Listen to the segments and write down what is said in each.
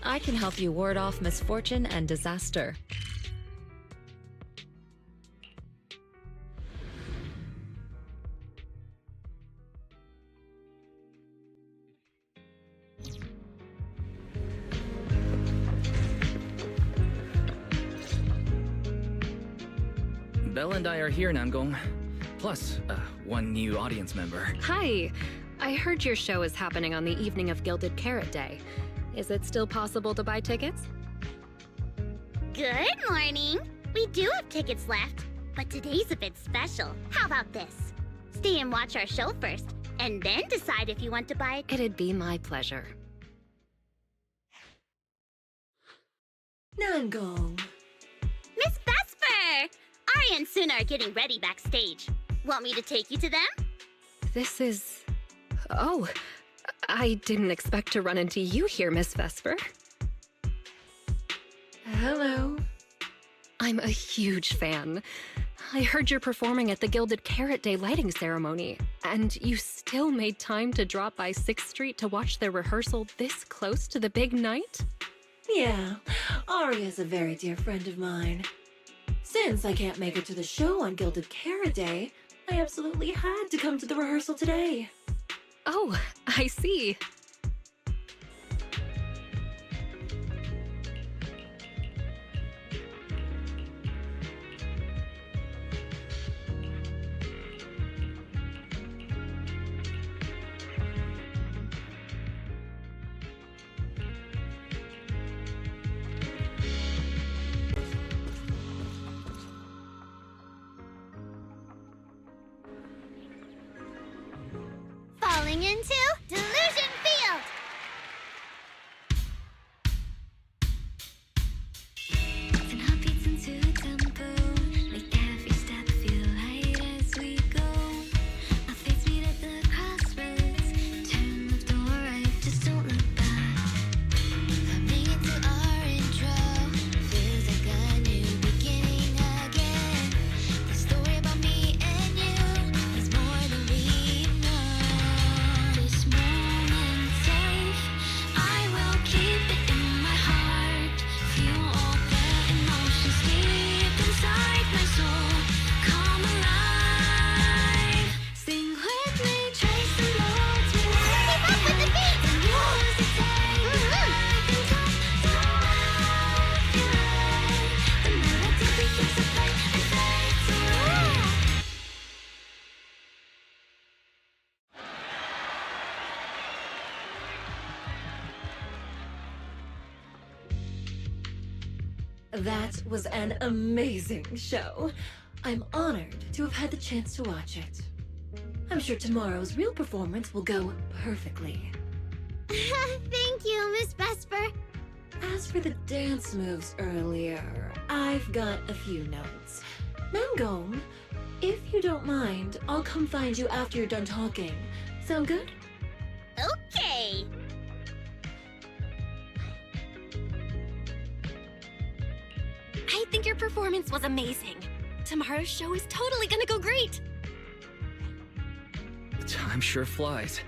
I can help you ward off misfortune and disaster. Belle and I are here, Nangong. Plus, one new audience member. Hi. I heard your show is happening on the evening of Gilded Carrot Day. Is it still possible to buy tickets? Good morning. We do have tickets left, but today's a bit special. How about this? Stay and watch our show first, and then decide if you want to buy it. It'd be my pleasure. Nangong. Miss Vesper! Aria and Sunna are getting ready backstage. Want me to take you to them? This is... Oh, I didn't expect to run into you here, Miss Vesper. Hello. I'm a huge fan. I heard you're performing at the Gilded Carrot Day lighting ceremony, and you still made time to drop by 6th Street to watch their rehearsal this close to the big night? Yeah, Aria's a very dear friend of mine. Since I can't make it to the show on Gilded Carrot Day, I absolutely had to come to the rehearsal today. Oh, I see. Falling into Delusion Field! And heartbeats into the tempo, make every step feel light as we go. Our fates meet at the crossroads, turn left or right, just don't look back. Coming into our intro, feels like a new beginning again. The story about me and you is more than we know. This moment safe, I will keep it in my heart. Feel all the emotions deep inside my soul. Come alive. Sing with me, trace the roads we walk. Keep up with the beat! The music take me back in time. Don't feel right. The melody begins to play and fades away. That was an amazing show. I'm honored to have had the chance to watch it. I'm sure tomorrow's real performance will go perfectly. Thank you, Miss Vesper. As for the dance moves earlier, I've got a few notes. Nangong, if you don't mind, I'll come find you after you're done talking. Sound good? Okay. I think your performance was amazing. Tomorrow's show is totally gonna go great. Time sure flies.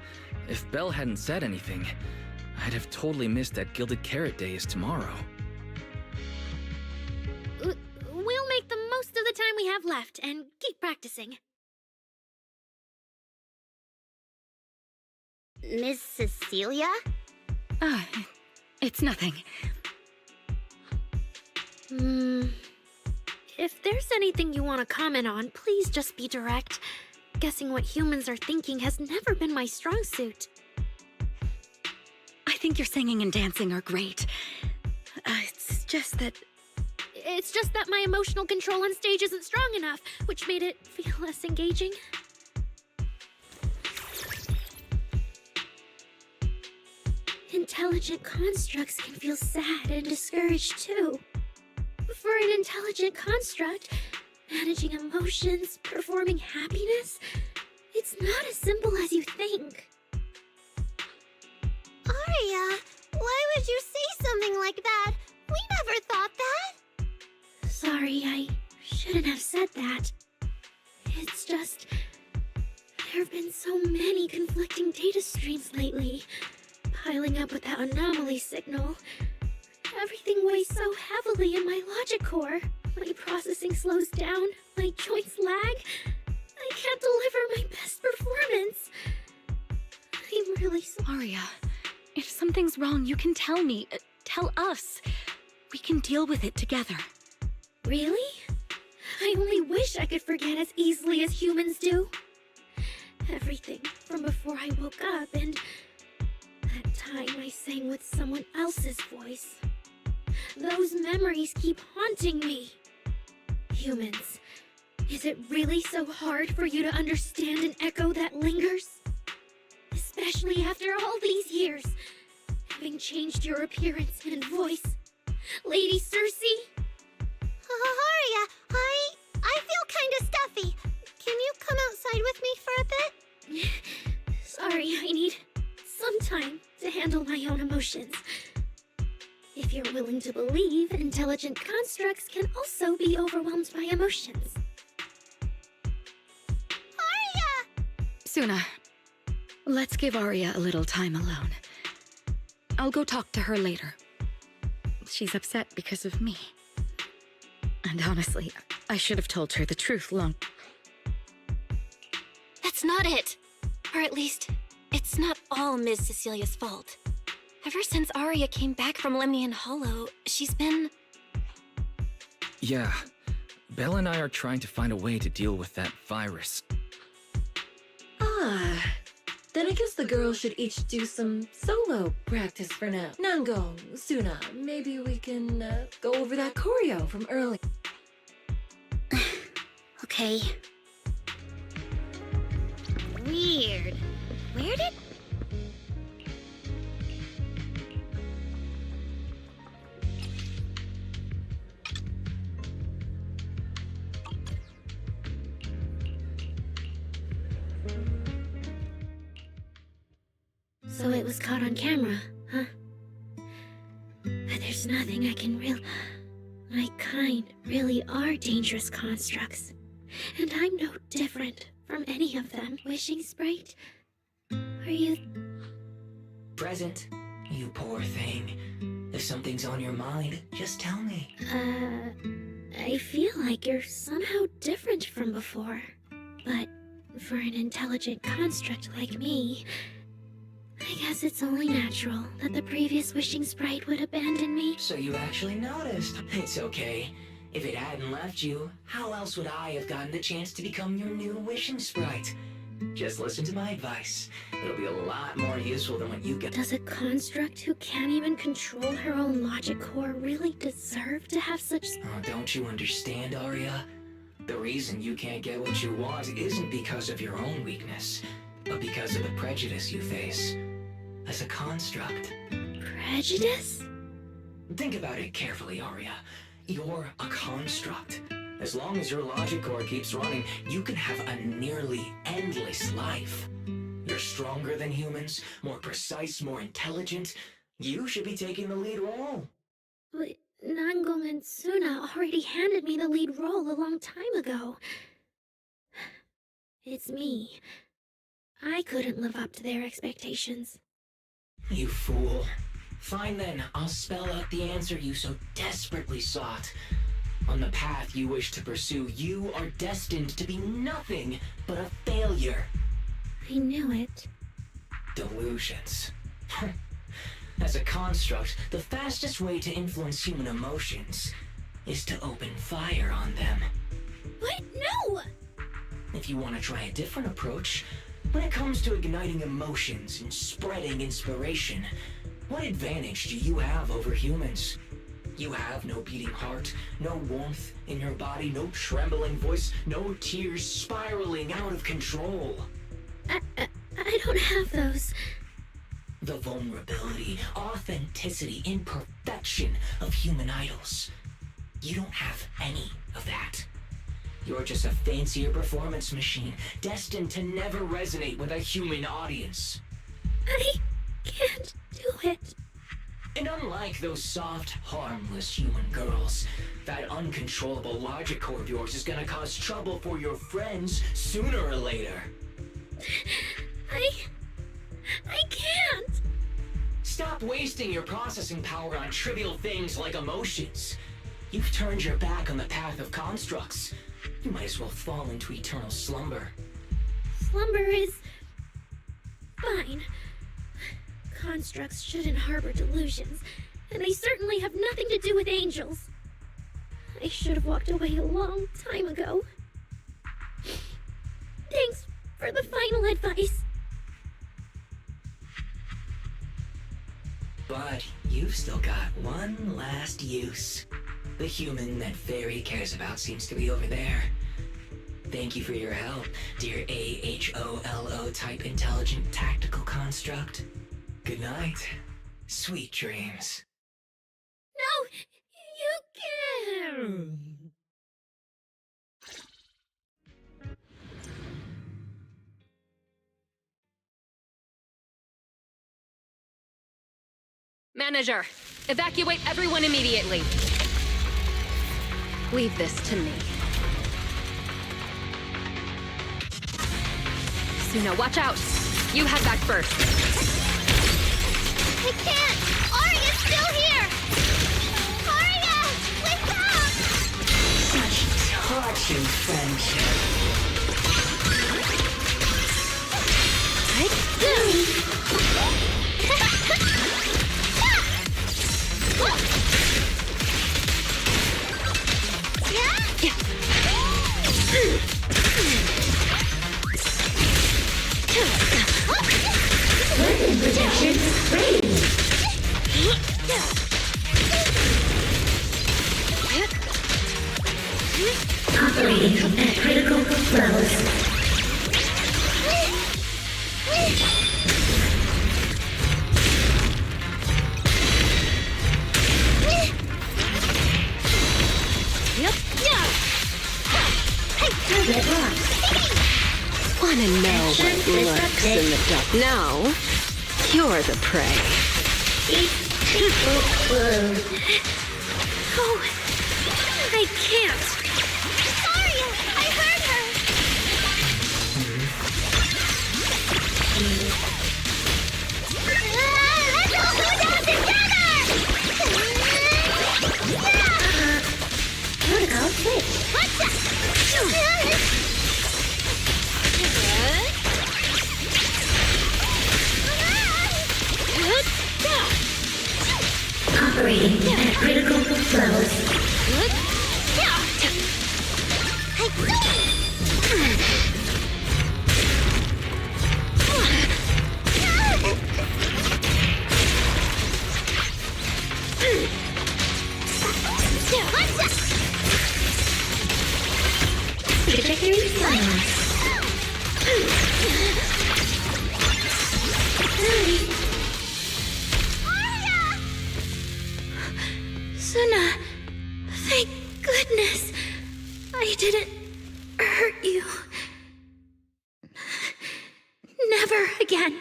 If Belle hadn't said anything, I'd have totally missed that Gilded Carrot Day is tomorrow. We'll make the most of the time we have left and keep practicing. Miss Cecilia? It's nothing. If there's anything you want to comment on, please just be direct. Guessing what humans are thinking has never been my strong suit. I think your singing and dancing are great. It's just that my emotional control on stage isn't strong enough, which made it feel less engaging. Intelligent constructs can feel sad and discouraged too. For an intelligent construct, managing emotions, performing happiness, it's not as simple as you think. Aria, why would you say something like that? We never thought that. Sorry, I shouldn't have said that. It's just... there have been so many conflicting data streams lately, piling up with that anomaly signal. Everything weighs so heavily in my logic core. My processing slows down, my joints lag. I can't deliver my best performance. I'm really sorry. Aria, if something's wrong, you can tell me. Tell us. We can deal with it together. Really? I only wish I could forget as easily as humans do. Everything from before I woke up and that time I sang with someone else's voice. Those memories keep haunting me. Humans, is it really so hard for you to understand an echo that lingers? Especially after all these years, having changed your appearance and voice. Lady Cersei? Aria, I feel kinda stuffy. Can you come outside with me for a bit? Sorry, I need some time to handle my own emotions. If you're willing to believe, intelligent constructs can also be overwhelmed by emotions. Aria! Sunna, let's give Aria a little time alone. I'll go talk to her later. She's upset because of me. And honestly, I should have told her the truth long... That's not it. Or at least, it's not all Ms. Cecilia's fault. Ever since Aria came back from Lemnian Hollow, she's been... Yeah, Belle and I are trying to find a way to deal with that virus. Then I guess the girls should each do some solo practice for now. Nangong, Sunna, maybe we can go over that choreo from earlier. Okay. Weird. Where did... So it was caught on camera, huh? But there's nothing I can really... My kind really are dangerous constructs. And I'm no different from any of them. Wishing Sprite? Are you... Present, you poor thing. If something's on your mind, just tell me. I feel like you're somehow different from before. But for an intelligent construct like me... I guess it's only natural that the previous Wishing Sprite would abandon me. So you actually noticed. It's okay. If it hadn't left you, how else would I have gotten the chance to become your new Wishing Sprite? Just listen to my advice. It'll be a lot more useful than what you get. Does a construct who can't even control her own logic core really deserve to have such... Oh, don't you understand, Aria? The reason you can't get what you want isn't because of your own weakness, but because of the prejudice you face. As a construct. Prejudice? Think about it carefully, Aria. You're a construct. As long as your logic core keeps running, you can have a nearly endless life. You're stronger than humans, more precise, more intelligent. You should be taking the lead role. But Nangong and Sunna already handed me the lead role a long time ago. It's me. I couldn't live up to their expectations. You fool. Fine then, I'll spell out the answer you so desperately sought. On the path you wish to pursue, you are destined to be nothing but a failure. I knew it. Delusions. As a construct, the fastest way to influence human emotions is to open fire on them. What? No! If you want to try a different approach, when it comes to igniting emotions and spreading inspiration, what advantage do you have over humans? You have no beating heart, no warmth in your body, no trembling voice, no tears spiraling out of control. I don't have those. The vulnerability, authenticity, imperfection of human idols. You don't have any of that. You're just a fancier performance machine, destined to never resonate with a human audience. I can't do it. And unlike those soft, harmless human girls, that uncontrollable logic core of yours is gonna cause trouble for your friends sooner or later. I can't. Stop wasting your processing power on trivial things like emotions. You've turned your back on the path of constructs. You might as well fall into eternal slumber. Slumber is... fine. Constructs shouldn't harbor delusions, and they certainly have nothing to do with angels. I should have walked away a long time ago. Thanks for the final advice. But you've still got one last use. The human that Fairy cares about seems to be over there. Thank you for your help, dear AHOLO type intelligent tactical construct. Good night. Sweet dreams. No, you can't. Manager, evacuate everyone immediately. Leave this to me. Sunna, watch out! You head back first. I can't! Aria's still here! Aria! Wake up! Such touching friendship. Protection ready. Operating at critical levels. Target locked. Wanna know what lurks in the dark? Now, you're the prey. Oh, I can't. Aria! I heard her! Let's all go down together! Protocol switch. Operating at critical levels. Trajectory silence. Sunna, thank goodness I didn't hurt you. Never again.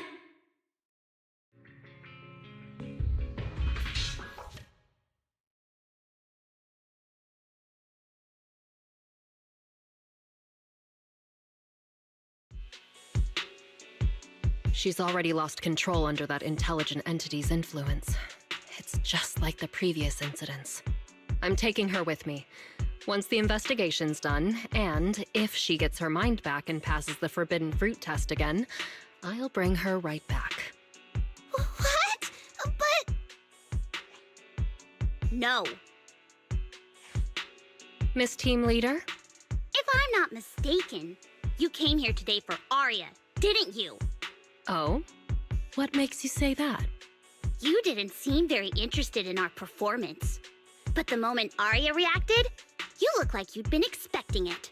She's already lost control under that intelligent entity's influence. It's just like the previous incidents. I'm taking her with me. Once the investigation's done, and if she gets her mind back and passes the forbidden fruit test again, I'll bring her right back. What? But... No. Miss Team Leader? If I'm not mistaken, you came here today for Aria, didn't you? Oh? What makes you say that? You didn't seem very interested in our performance. But the moment Aria reacted, you look like you'd been expecting it.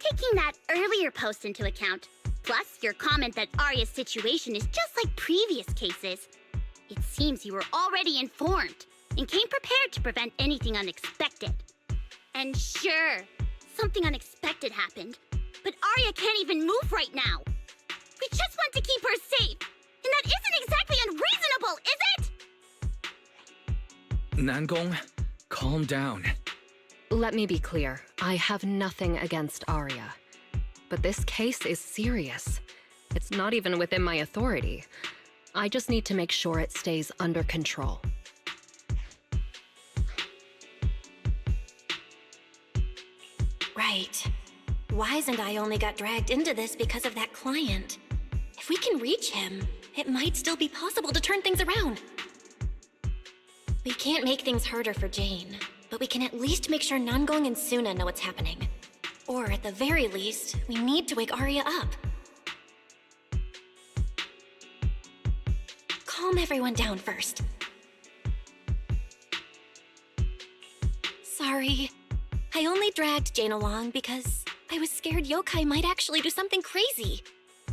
Taking that earlier post into account, plus your comment that Aria's situation is just like previous cases, it seems you were already informed and came prepared to prevent anything unexpected. And sure, something unexpected happened, but Aria can't even move right now. We just want to keep her safe, and that isn't exactly unreasonable, is it? Nangong, calm down. Let me be clear. I have nothing against Aria. But this case is serious. It's not even within my authority. I just need to make sure it stays under control. Right. Wise and I only got dragged into this because of that client. If we can reach him, it might still be possible to turn things around. We can't make things harder for Jane, but we can at least make sure Nangong and Sunna know what's happening. Or at the very least, we need to wake Aria up. Calm everyone down first. Sorry. I only dragged Jane along because I was scared yokai might actually do something crazy.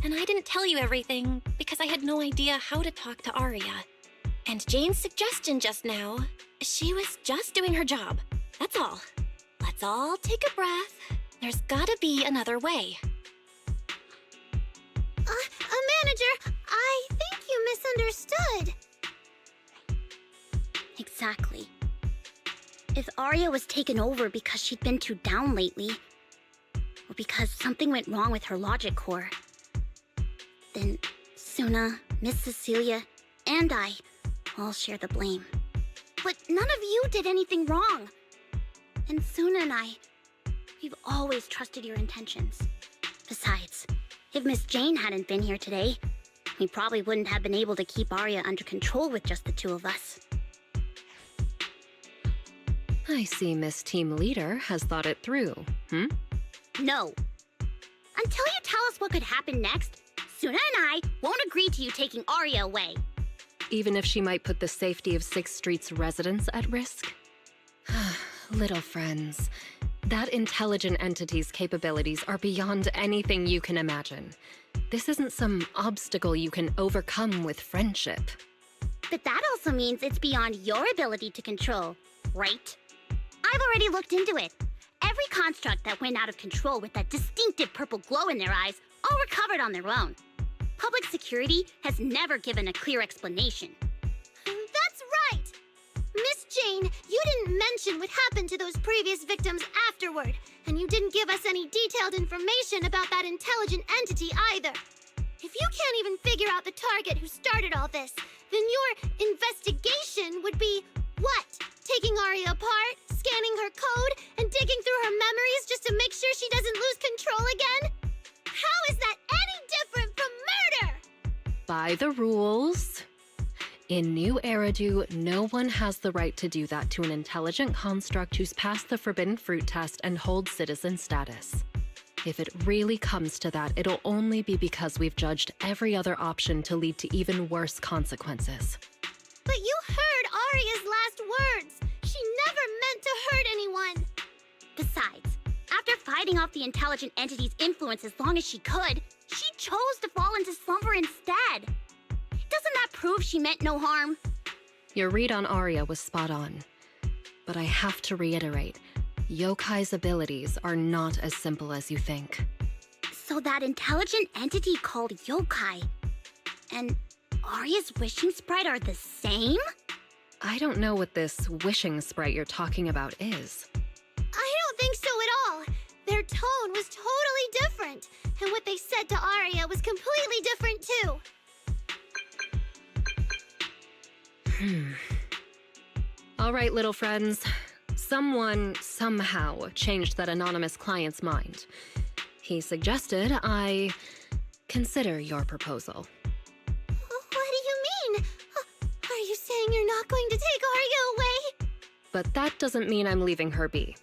And I didn't tell you everything because I had no idea how to talk to Aria. And Jane's suggestion just now, she was just doing her job. That's all. Let's all take a breath. There's gotta be another way. Manager, I think you misunderstood. Exactly. If Aria was taken over because she'd been too down lately, or because something went wrong with her logic core, then Sunna, Miss Cecilia, and I all share the blame. But none of you did anything wrong. And Sunna and I, we've always trusted your intentions. Besides, if Miss Jane hadn't been here today, we probably wouldn't have been able to keep Aria under control with just the two of us. I see Miss Team Leader has thought it through, No. Until you tell us what could happen next, Sunna and I won't agree to you taking Aria away. Even if she might put the safety of 6th Street's residents at risk? Little friends, that intelligent entity's capabilities are beyond anything you can imagine. This isn't some obstacle you can overcome with friendship. But that also means it's beyond your ability to control, right? I've already looked into it. Every construct that went out of control with that distinctive purple glow in their eyes all recovered on their own. Public security has never given a clear explanation. That's right! Miss Jane, you didn't mention what happened to those previous victims afterward, and you didn't give us any detailed information about that intelligent entity either. If you can't even figure out the target who started all this, then your investigation would be what? Taking Aria apart, scanning her code, and digging through her memories just to make sure she doesn't lose control again? How is that any different from murder? By the rules. In New Eridu, no one has the right to do that to an intelligent construct who's passed the Forbidden Fruit test and holds citizen status. If it really comes to that, it'll only be because we've judged every other option to lead to even worse consequences. But you heard Aria's last words. She never meant to hurt anyone. Besides, after fighting off the intelligent entity's influence as long as she could, she chose to fall into slumber instead. Doesn't that prove she meant no harm? Your read on Aria was spot on. But I have to reiterate, yokai's abilities are not as simple as you think. So that intelligent entity called yokai and Aria's wishing sprite are the same? I don't know what this wishing sprite you're talking about is. I don't think so at all. Their tone was totally different, and what they said to Aria was completely different too. All right, little friends. Someone, somehow, changed that anonymous client's mind. He suggested I consider your proposal. What do you mean? Are you saying you're not going to take Aria away? But that doesn't mean I'm leaving her be.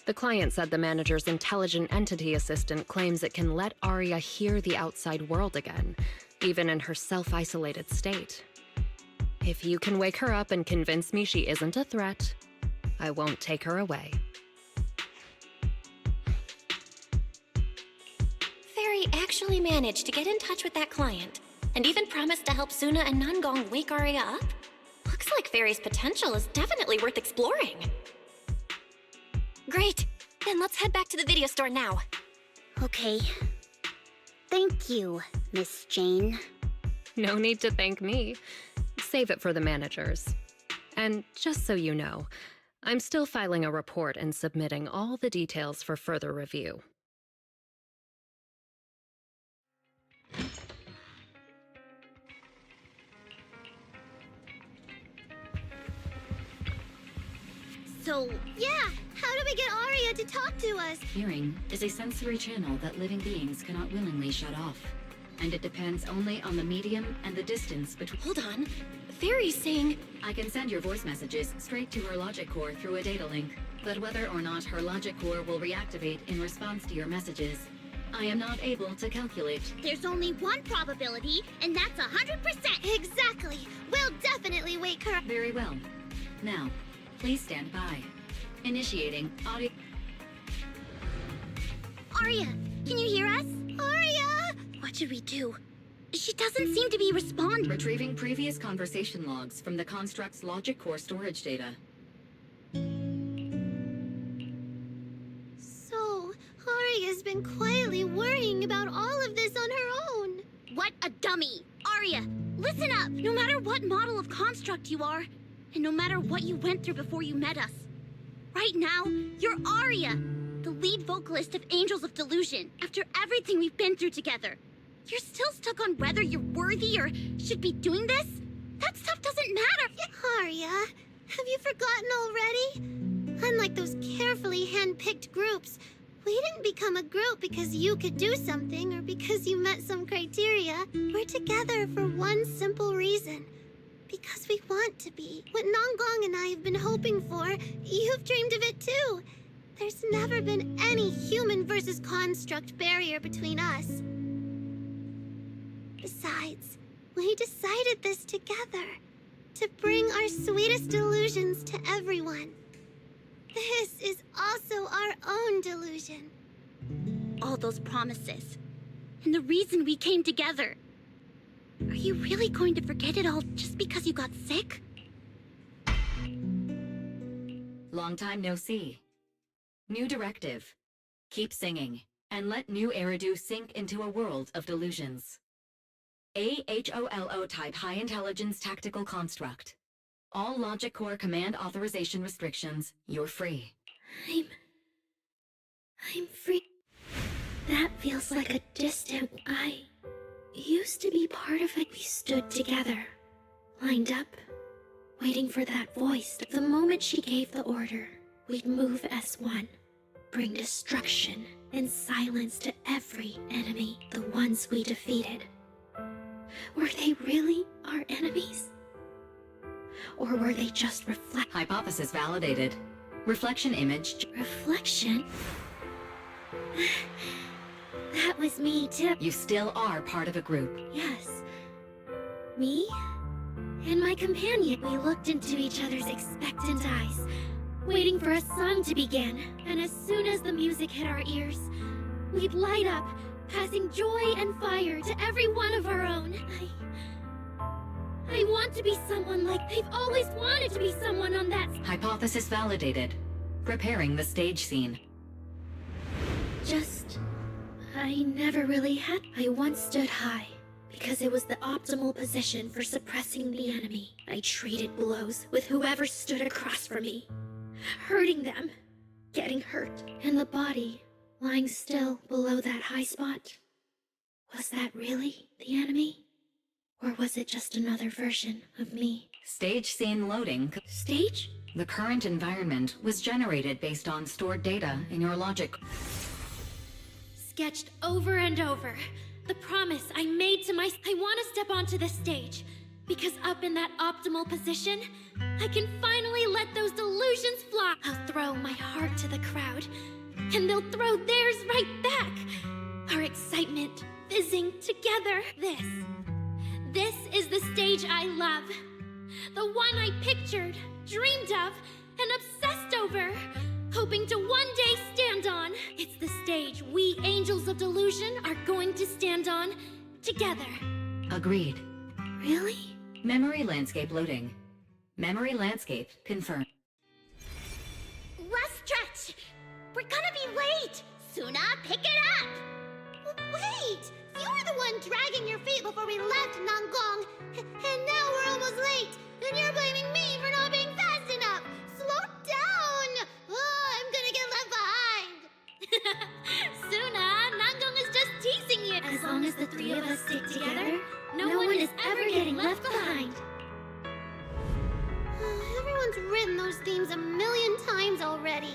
The client said the manager's intelligent entity assistant claims it can let Aria hear the outside world again, even in her self-isolated state. If you can wake her up and convince me she isn't a threat, I won't take her away. Fairy actually managed to get in touch with that client, and even promised to help Sunna and Nangong wake Aria up? Looks like Fairy's potential is definitely worth exploring. Great! Then let's head back to the video store now. Okay. Thank you, Miss Jane. No need to thank me. Save it for the managers. And just so you know, I'm still filing a report and submitting all the details for further review. So, yeah, how do we get Aria to talk to us? Hearing is a sensory channel that living beings cannot willingly shut off. And it depends only on the medium and the distance between— Hold on. Fairy's saying— I can send your voice messages straight to her logic core through a data link. But whether or not her logic core will reactivate in response to your messages, I am not able to calculate. There's only one probability, and that's 100%. Exactly. We'll definitely wake her up. Very well. Now, please stand by. Initiating audio. Aria, can you hear us? Aria! What should we do? She doesn't seem to be responding. Retrieving previous conversation logs from the construct's logic core storage data. So, Aria's been quietly worrying about all of this on her own. What a dummy! Aria, listen up! No matter what model of construct you are, and no matter what you went through before you met us, right now, you're Aria, the lead vocalist of Angels of Delusion. After everything we've been through together, you're still stuck on whether you're worthy or should be doing this? That stuff doesn't matter! Aria, have you forgotten already? Unlike those carefully hand-picked groups, we didn't become a group because you could do something or because you met some criteria. We're together for one simple reason. Because we want to be. What Nangong and I have been hoping for, you've dreamed of it too. There's never been any human versus construct barrier between us. Besides, we decided this together. To bring our sweetest delusions to everyone. This is also our own delusion. All those promises, and the reason we came together. Are you really going to forget it all just because you got sick? Long time no see. New directive. Keep singing, and let new Eridu sink into a world of delusions. AHOLO type high intelligence tactical construct. All logic core command authorization restrictions, you're free. I'm free. That feels like a distant— I used to be part of it. We stood together, lined up, waiting for that voice. The moment she gave the order, we'd move as one, bring destruction and silence to every enemy, the ones we defeated. Were they really our enemies? Or were they just Hypothesis validated. Reflection image. Reflection? That was me too. You still are part of a group. Yes. Me? And my companion. We looked into each other's expectant eyes, waiting for a song to begin. And as soon as the music hit our ears, we'd light up, passing joy and fire to every one of our own. I want to be someone like they've always wanted to be someone on that— Hypothesis validated. Preparing the stage scene. I never really had— I once stood high, because it was the optimal position for suppressing the enemy. I traded blows with whoever stood across from me, hurting them, getting hurt. And the body, lying still below that high spot, was that really the enemy? Or was it just another version of me? Stage scene loading. Stage? The current environment was generated based on stored data in your logic. Sketched over and over. The promise I made to I want to step onto the stage. Because up in that optimal position, I can finally let those delusions fly. I'll throw my heart to the crowd, and they'll throw theirs right back. Our excitement fizzing together. This is the stage I love. The one I pictured, dreamed of, and obsessed over. Hoping to one day stand on. It's the stage we Angels of Delusion are going to stand on together. Agreed. Really? Memory landscape loading. Memory landscape confirmed. Last stretch! We're gonna be late! Sunna, pick it up! Wait! You were the one dragging your feet before we left Nangong. And now we're almost late. And you're blaming me for not being fast enough. Slow down! Oh, I'm gonna get left behind. Sunna, Nangong is just teasing you! As long as the three of us stick together, no one is ever getting left behind. Everyone Everyone's written those themes a million times already.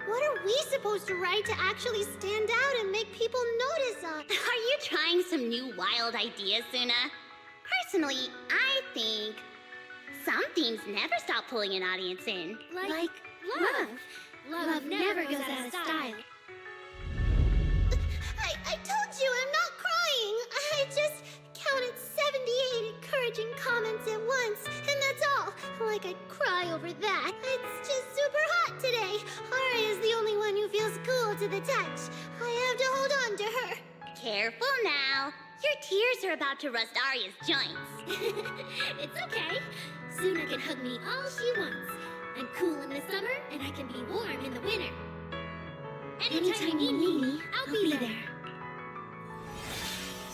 What are we supposed to write to actually stand out and make people notice us? Are you trying some new wild ideas, Sunna? Personally, I think some themes never stop pulling an audience in. Like love. Love never goes out of style. I told you I'm not crying. I just counted 78 encouraging comments at once, and that's all. Like I'd cry over that. It's just super hot today. Aria's the only one who feels cool to the touch. I have to hold on to her. Careful now. Your tears are about to rust Aria's joints. It's okay. Sunna can hug me all she wants. I'm cool in the summer, and I can be warm in the winter. Anytime you need me, I'll be there.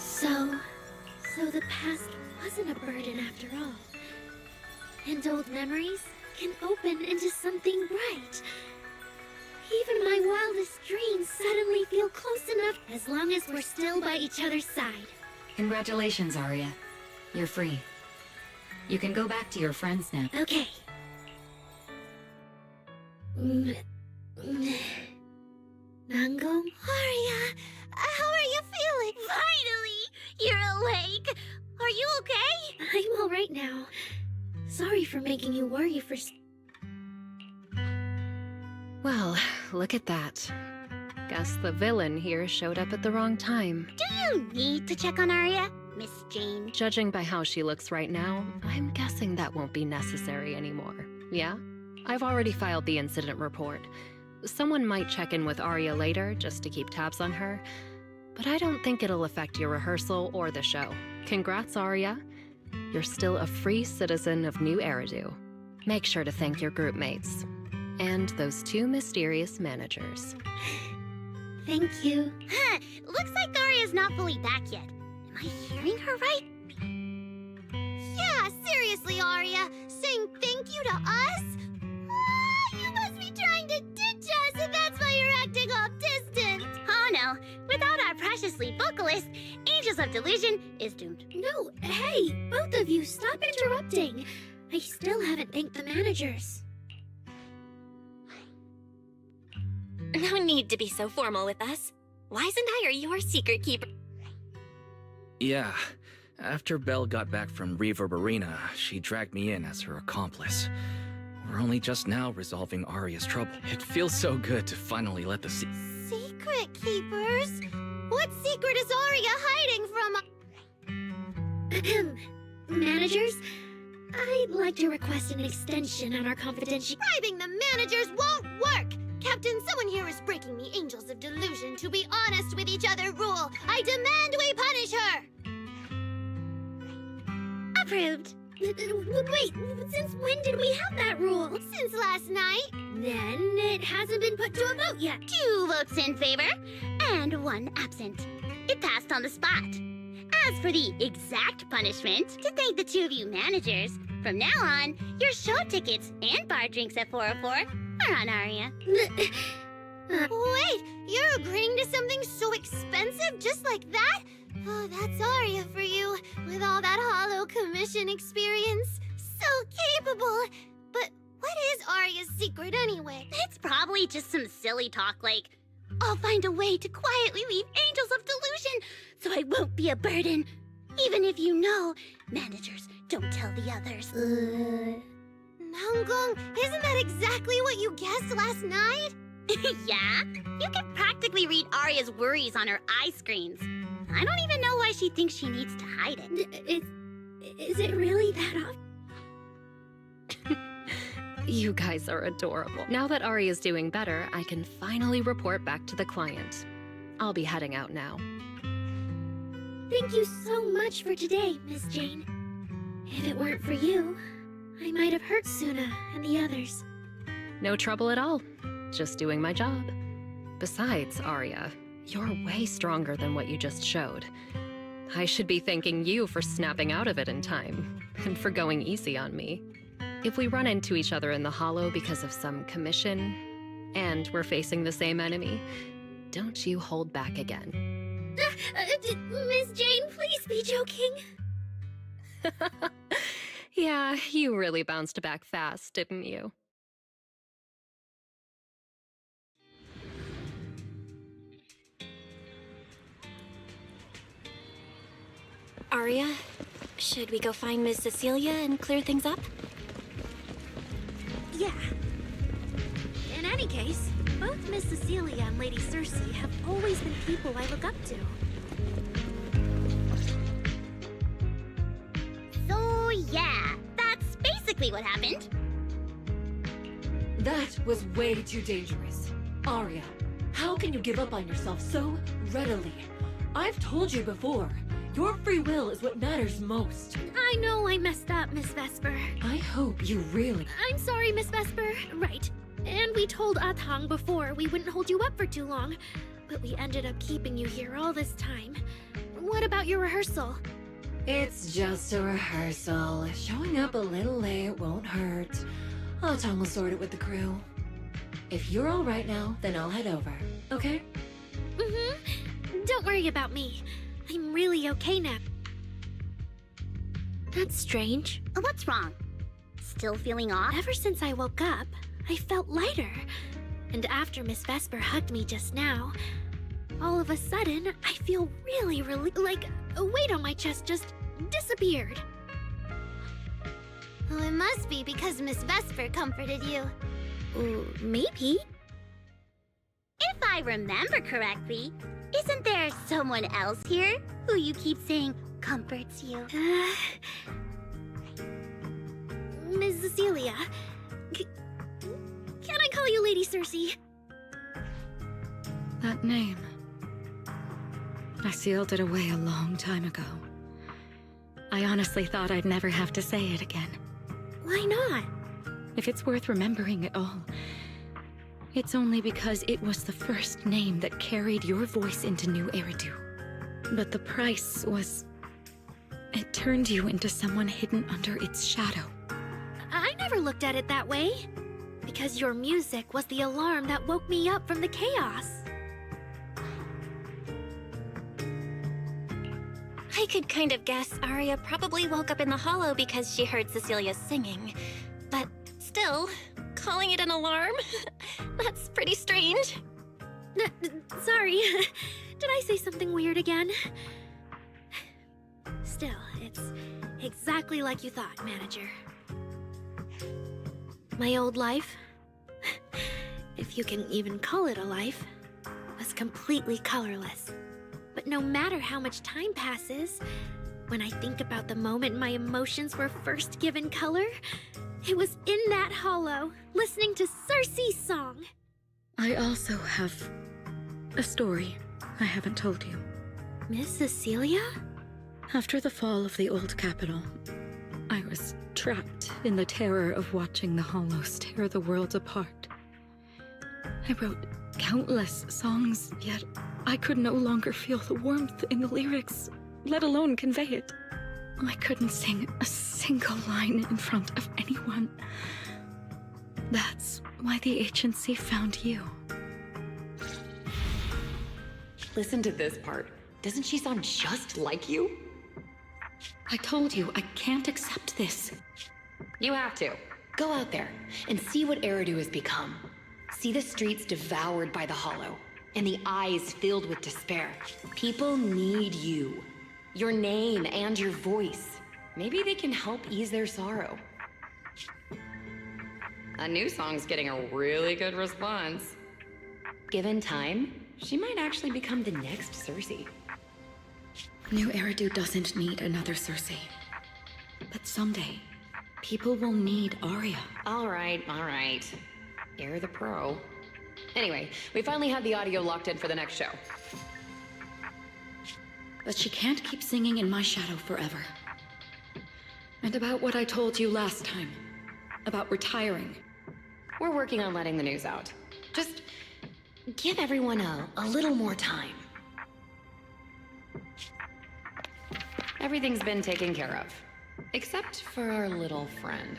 So the past wasn't a burden after all. And old memories can open into something bright. Even my wildest dreams suddenly feel close enough as long as we're still by each other's side. Congratulations, Aria. You're free. You can go back to your friends now. Okay. Nangong? Aria, how are you feeling? Finally! You're awake! Are you okay? I'm all right now. Sorry for making you worry for... Well, look at that. Guess the villain here showed up at the wrong time. Do you need to check on Aria, Miss Jane? Judging by how she looks right now, I'm guessing that won't be necessary anymore. Yeah? I've already filed the incident report. Someone might check in with Aria later just to keep tabs on her, but I don't think it'll affect your rehearsal or the show. Congrats, Aria. You're still a free citizen of New Eridu. Make sure to thank your group mates. And those two mysterious managers. Thank you. Huh, looks like Aria's not fully back yet. Am I hearing her right? Yeah, seriously, Aria. Saying thank you to us? You must be trying to ditch us, and that's why you're acting all distant. Oh no, without our precious lead vocalist, Angels of Delusion is doomed. No, hey, both of you, stop interrupting. I still haven't thanked the managers. No need to be so formal with us. Wise and I are your secret keeper. Yeah, after Belle got back from Reverb Arena, she dragged me in as her accomplice. We're only just now resolving Aria's trouble. It feels so good to finally let the Secret keepers? What secret is Aria hiding from? Managers? I'd like to request an extension on our confidentiality. Bribing the managers won't work! Captain, someone here is breaking the Angels of Delusion to be honest with each other rule. I demand we punish her! Approved. Wait, since when did we have that rule? Since last night. Then it hasn't been put to a vote yet. 2 votes in favor, and 1 absent. It passed on the spot. As for the exact punishment, to thank the 2 of you managers, from now on, your show tickets and bar drinks at 404 are on Aria. Wait, you're agreeing to something so expensive just like that? Oh, that's Aria for you, with all that hollow commission experience. So capable. But what is Aria's secret anyway? It's probably just some silly talk like, I'll find a way to quietly leave Angels of Delusion so I won't be a burden. Even if you know, managers, don't tell the others. Nangong, isn't that exactly what you guessed last night? Yeah? You can practically read Aria's worries on her eye screens. I don't even know why she thinks she needs to hide it. Is it really that off? You guys are adorable. Now that Aria's doing better, I can finally report back to the client. I'll be heading out now. Thank you so much for today, Miss Jane. If it weren't for you, I might have hurt Sunna and the others. No trouble at all. Just doing my job. Besides, Aria, you're way stronger than what you just showed. I should be thanking you for snapping out of it in time, and for going easy on me. If we run into each other in the Hollow because of some commission, and we're facing the same enemy, don't you hold back again. Miss Jane, please be joking. Yeah, you really bounced back fast, didn't you? Aria, should we go find Miss Cecilia and clear things up? Yeah. In any case, both Miss Cecilia and Lady Cersei have always been people I look up to. So yeah, that's basically what happened. That was way too dangerous. Aria, how can you give up on yourself so readily? I've told you before, your free will is what matters most. I know I messed up, Miss Vesper. I hope you really... I'm sorry, Miss Vesper. Right. And we told Atang before we wouldn't hold you up for too long. But we ended up keeping you here all this time. What about your rehearsal? It's just a rehearsal. Showing up a little late won't hurt. Atang will sort it with the crew. If you're all right now, then I'll head over, okay? Mm-hmm. Don't worry about me. I'm really okay now. That's strange. What's wrong? Still feeling off? Ever since I woke up, I felt lighter. And after Miss Vesper hugged me just now, all of a sudden, I feel really like a weight on my chest just disappeared. Well, it must be because Miss Vesper comforted you. Maybe. If I remember correctly, isn't there someone else here who you keep saying comforts you? Miss Cecilia. Can I call you Lady Cersei? That name. I sealed it away a long time ago. I honestly thought I'd never have to say it again. Why not? If it's worth remembering at all, it's only because it was the first name that carried your voice into New Eridu. But the price was... it turned you into someone hidden under its shadow. I never looked at it that way. Because your music was the alarm that woke me up from the chaos. I could kind of guess Aria probably woke up in the hollow because she heard Cecilia singing. But still, calling it an alarm? That's pretty strange. Sorry. Did I say something weird again? Still, it's exactly like you thought, Manager. My old life, if you can even call it a life, was completely colorless. But no matter how much time passes, when I think about the moment my emotions were first given color, it was in that hollow, listening to Cersei's song. I also have a story I haven't told you. Miss Cecilia? After the fall of the old capital, I was trapped in the terror of watching the Hollows tear the world apart. I wrote countless songs, yet I could no longer feel the warmth in the lyrics, let alone convey it. I couldn't sing a single line in front of anyone. That's why the agency found you. Listen to this part. Doesn't she sound just like you? I told you, I can't accept this. You have to. Go out there and see what Eridu has become. See the streets devoured by the Hollow, and the eyes filled with despair. People need you. Your name and your voice. Maybe they can help ease their sorrow. A new song's getting a really good response. Given time, she might actually become the next Cersei. New Eridu doesn't need another Cersei. But someday, people will need Aria. All right. You're the pro. Anyway, we finally have the audio locked in for the next show. But she can't keep singing in my shadow forever. And about what I told you last time. About retiring. We're working on letting the news out. Just give everyone a little more time. Everything's been taken care of. Except for our little friend.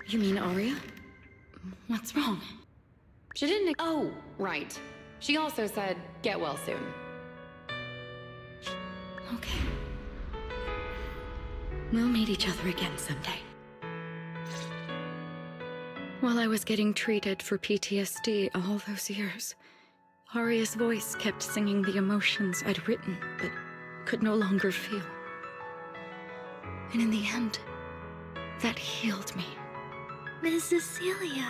You mean Aria? What's wrong? She didn't... Oh, right. She also said, get well soon. Okay. We'll meet each other again someday. While I was getting treated for PTSD all those years, Aria's voice kept singing the emotions I'd written but could no longer feel. And in the end, that healed me. Miss Cecilia.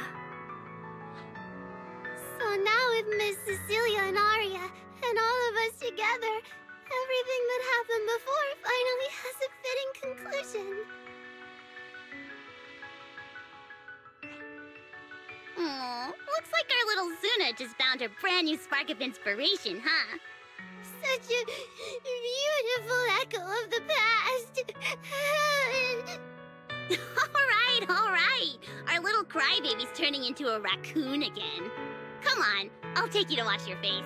So now with Miss Cecilia and Aria, and all of us together, everything that happened before finally has a fitting conclusion. Aw, looks like our little Sunna just found her brand new spark of inspiration, huh? Such a beautiful echo of the past. All right. Our little crybaby's turning into a raccoon again. Come on, I'll take you to wash your face.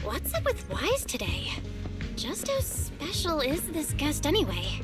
What's up with Wise today? Just how special is this guest anyway?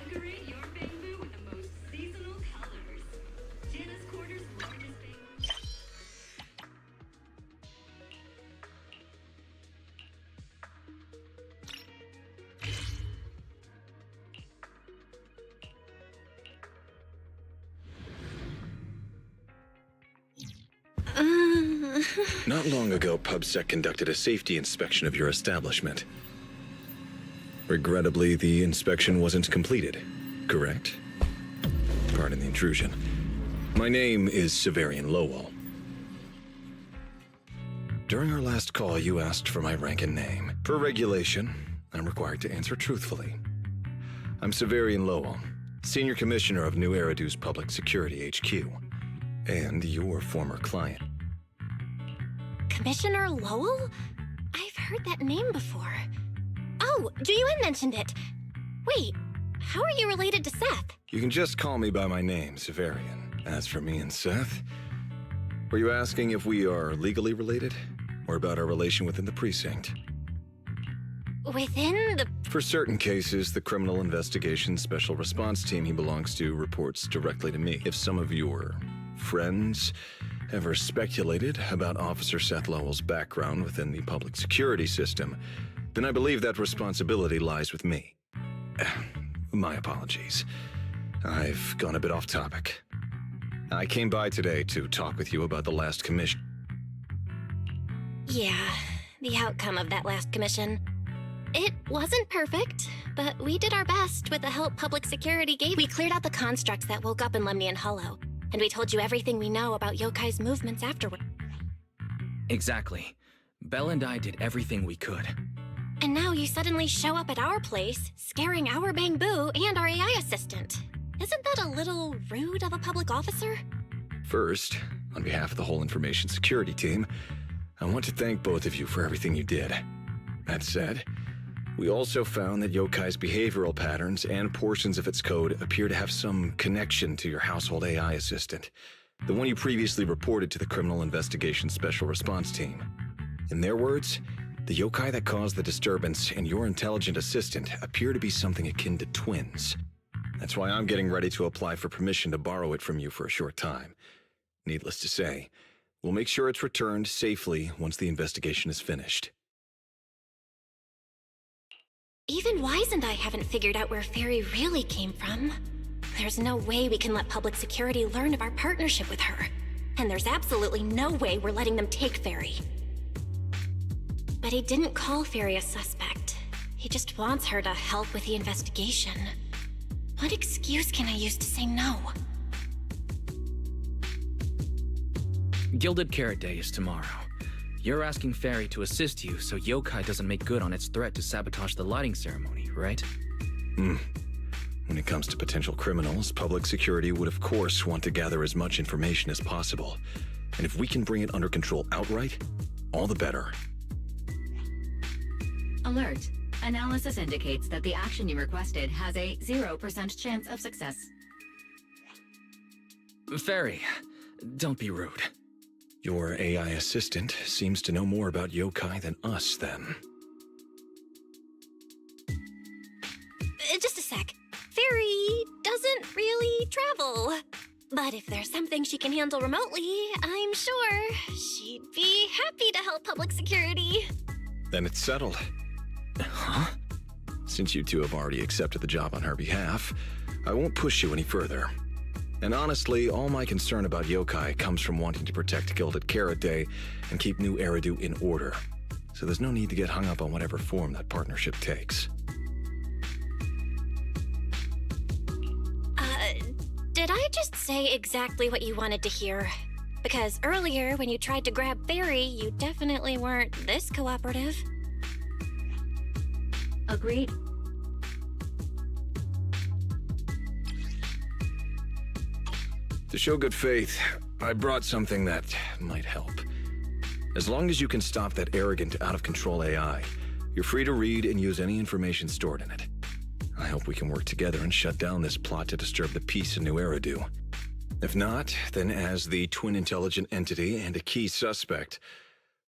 Decorate your bamboo with the most seasonal colors. Jana's Quarter's largest bamboo. Not long ago, PubSec conducted a safety inspection of your establishment. Regrettably, the inspection wasn't completed, correct? Pardon the intrusion. My name is Severian Lowell. During our last call, you asked for my rank and name. Per regulation, I'm required to answer truthfully. I'm Severian Lowell, Senior Commissioner of New Eridu's Public Security HQ, and your former client. Commissioner Lowell? I've heard that name before. Oh, Juyuan mentioned it. Wait, how are you related to Seth? You can just call me by my name, Severian. As for me and Seth, were you asking if we are legally related? Or about our relation within the precinct? Within the... For certain cases, the Criminal Investigation Special Response Team he belongs to reports directly to me. If some of your friends ever speculated about Officer Seth Lowell's background within the public security system, then I believe that responsibility lies with me. My apologies. I've gone a bit off topic. I came by today to talk with you about the last commission. Yeah, the outcome of that last commission. It wasn't perfect, but we did our best with the help public security gave. We cleared out the constructs that woke up in Lemnian Hollow, and we told you everything we know about Yokai's movements afterward. Exactly. Belle and I did everything we could. And now you suddenly show up at our place, scaring our Bangbu and our AI assistant. Isn't that a little rude of a public officer? First, on behalf of the whole information security team, I want to thank both of you for everything you did. That said, we also found that Yokai's behavioral patterns and portions of its code appear to have some connection to your household AI assistant, the one you previously reported to the Criminal Investigation Special Response Team. In their words, the yokai that caused the disturbance and your intelligent assistant appear to be something akin to twins. That's why I'm getting ready to apply for permission to borrow it from you for a short time. Needless to say, we'll make sure it's returned safely once the investigation is finished. Even Wise and I haven't figured out where Fairy really came from. There's no way we can let public security learn of our partnership with her. And there's absolutely no way we're letting them take Fairy. But he didn't call Fairy a suspect. He just wants her to help with the investigation. What excuse can I use to say no? Gilded Carrot Day is tomorrow. You're asking Fairy to assist you so Yokai doesn't make good on its threat to sabotage the lighting ceremony, right? When it comes to potential criminals, public security would of course want to gather as much information as possible. And if we can bring it under control outright, all the better. Alert. Analysis indicates that the action you requested has a 0% chance of success. Fairy, don't be rude. Your AI assistant seems to know more about yokai than us, then. Just a sec. Fairy doesn't really travel. But if there's something she can handle remotely, I'm sure she'd be happy to help public security. Then it's settled. Huh? Since you two have already accepted the job on her behalf, I won't push you any further. And honestly, all my concern about yokai comes from wanting to protect Gilded Carrot Day and keep New Eridu in order. So there's no need to get hung up on whatever form that partnership takes. Did I just say exactly what you wanted to hear? Because earlier, when you tried to grab Fairy, you definitely weren't this cooperative. Agreed. To show good faith, I brought something that might help. As long as you can stop that arrogant, out-of-control AI, you're free to read and use any information stored in it. I hope we can work together and shut down this plot to disturb the peace in New Eridu. If not, then as the twin intelligent entity and a key suspect,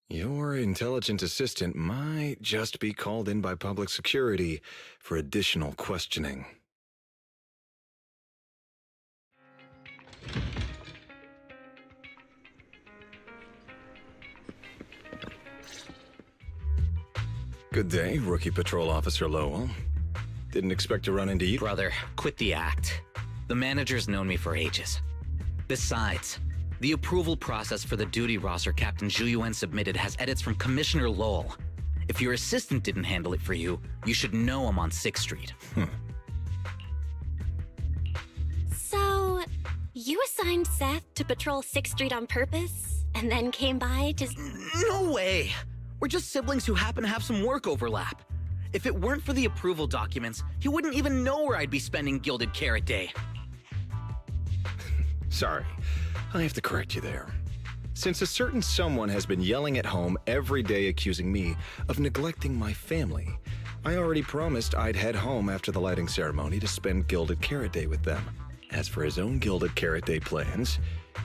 your intelligent assistant might just be called in by public security for additional questioning. Good day, Rookie Patrol Officer Lowell. Didn't expect to run into you. Brother, quit the act. The manager's known me for ages. Besides, the approval process for the duty roster Captain Zhu submitted has edits from Commissioner Lowell. If your assistant didn't handle it for you, you should know I'm on 6th Street. So, you assigned Seth to patrol 6th Street on purpose, and then came by to... No way! We're just siblings who happen to have some work overlap. If it weren't for the approval documents, he wouldn't even know where I'd be spending Gilded Carrot Day. Sorry, I have to correct you there. Since a certain someone has been yelling at home every day accusing me of neglecting my family, I already promised I'd head home after the lighting ceremony to spend Gilded Carrot Day with them. As for his own Gilded Carrot Day plans,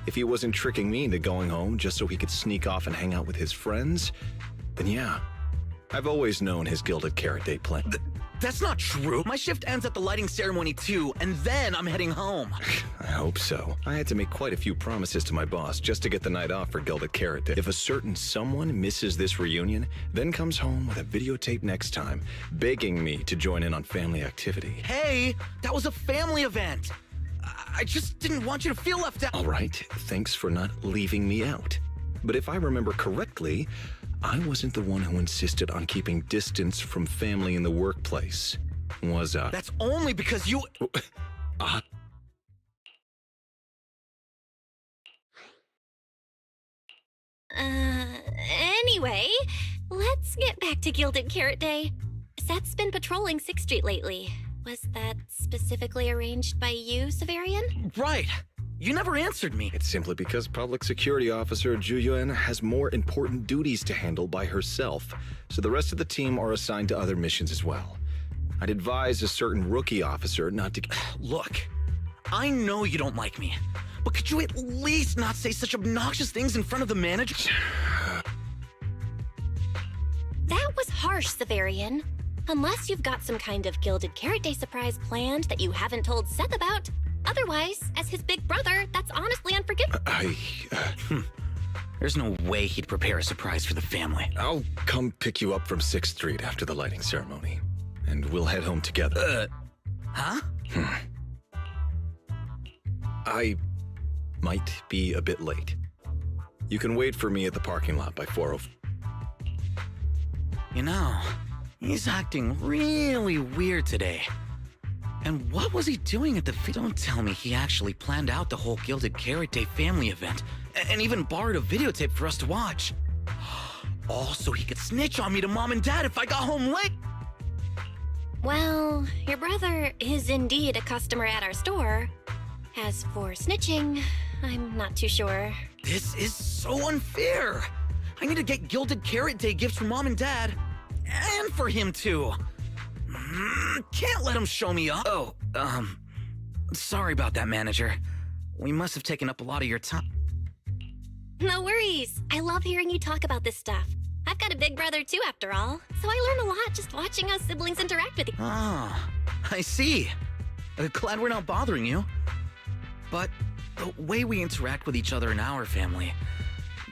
if he wasn't tricking me into going home just so he could sneak off and hang out with his friends, then yeah, I've always known his Gilded Carrot Day plan. That's not true. My shift ends at the lighting ceremony too, and then I'm heading home. I hope so. I had to make quite a few promises to my boss just to get the night off for Gilded Carrot Day. If a certain someone misses this reunion, then comes home with a videotape next time, begging me to join in on family activity. Hey, that was a family event. I just didn't want you to feel left out. All right, thanks for not leaving me out. But if I remember correctly, I wasn't the one who insisted on keeping distance from family in the workplace. Was I? That's only because you... Anyway, let's get back to Gilded Carrot Day. Seth's been patrolling 6th Street lately. Was that specifically arranged by you, Severian? Right. You never answered me. It's simply because Public Security Officer Ju Yuan has more important duties to handle by herself, so the rest of the team are assigned to other missions as well. I'd advise a certain rookie officer not to... Look, I know you don't like me, but could you at least not say such obnoxious things in front of the manager? That was harsh, Severian. Unless you've got some kind of Gilded Carrot Day surprise planned that you haven't told Seth about. Otherwise, as his big brother, that's honestly unforgivable. There's no way he'd prepare a surprise for the family. I'll come pick you up from 6th Street after the lighting ceremony, and we'll head home together. Huh? I might be a bit late. You can wait for me at the parking lot by 4:05. You know, he's acting really weird today. And what was he doing at the Don't tell me he actually planned out the whole Gilded Carrot Day family event, and even borrowed a videotape for us to watch. All so he could snitch on me to Mom and Dad if I got home late. Well, your brother is indeed a customer at our store. As for snitching, I'm not too sure. This is so unfair. I need to get Gilded Carrot Day gifts for Mom and Dad. And for him, too. Can't let him show me up. Oh, sorry about that, manager. We must have taken up a lot of your time. No worries. I love hearing you talk about this stuff. I've got a big brother, too, after all. So I learn a lot just watching us siblings interact with each other. Ah, I see. Glad we're not bothering you. But the way we interact with each other in our family,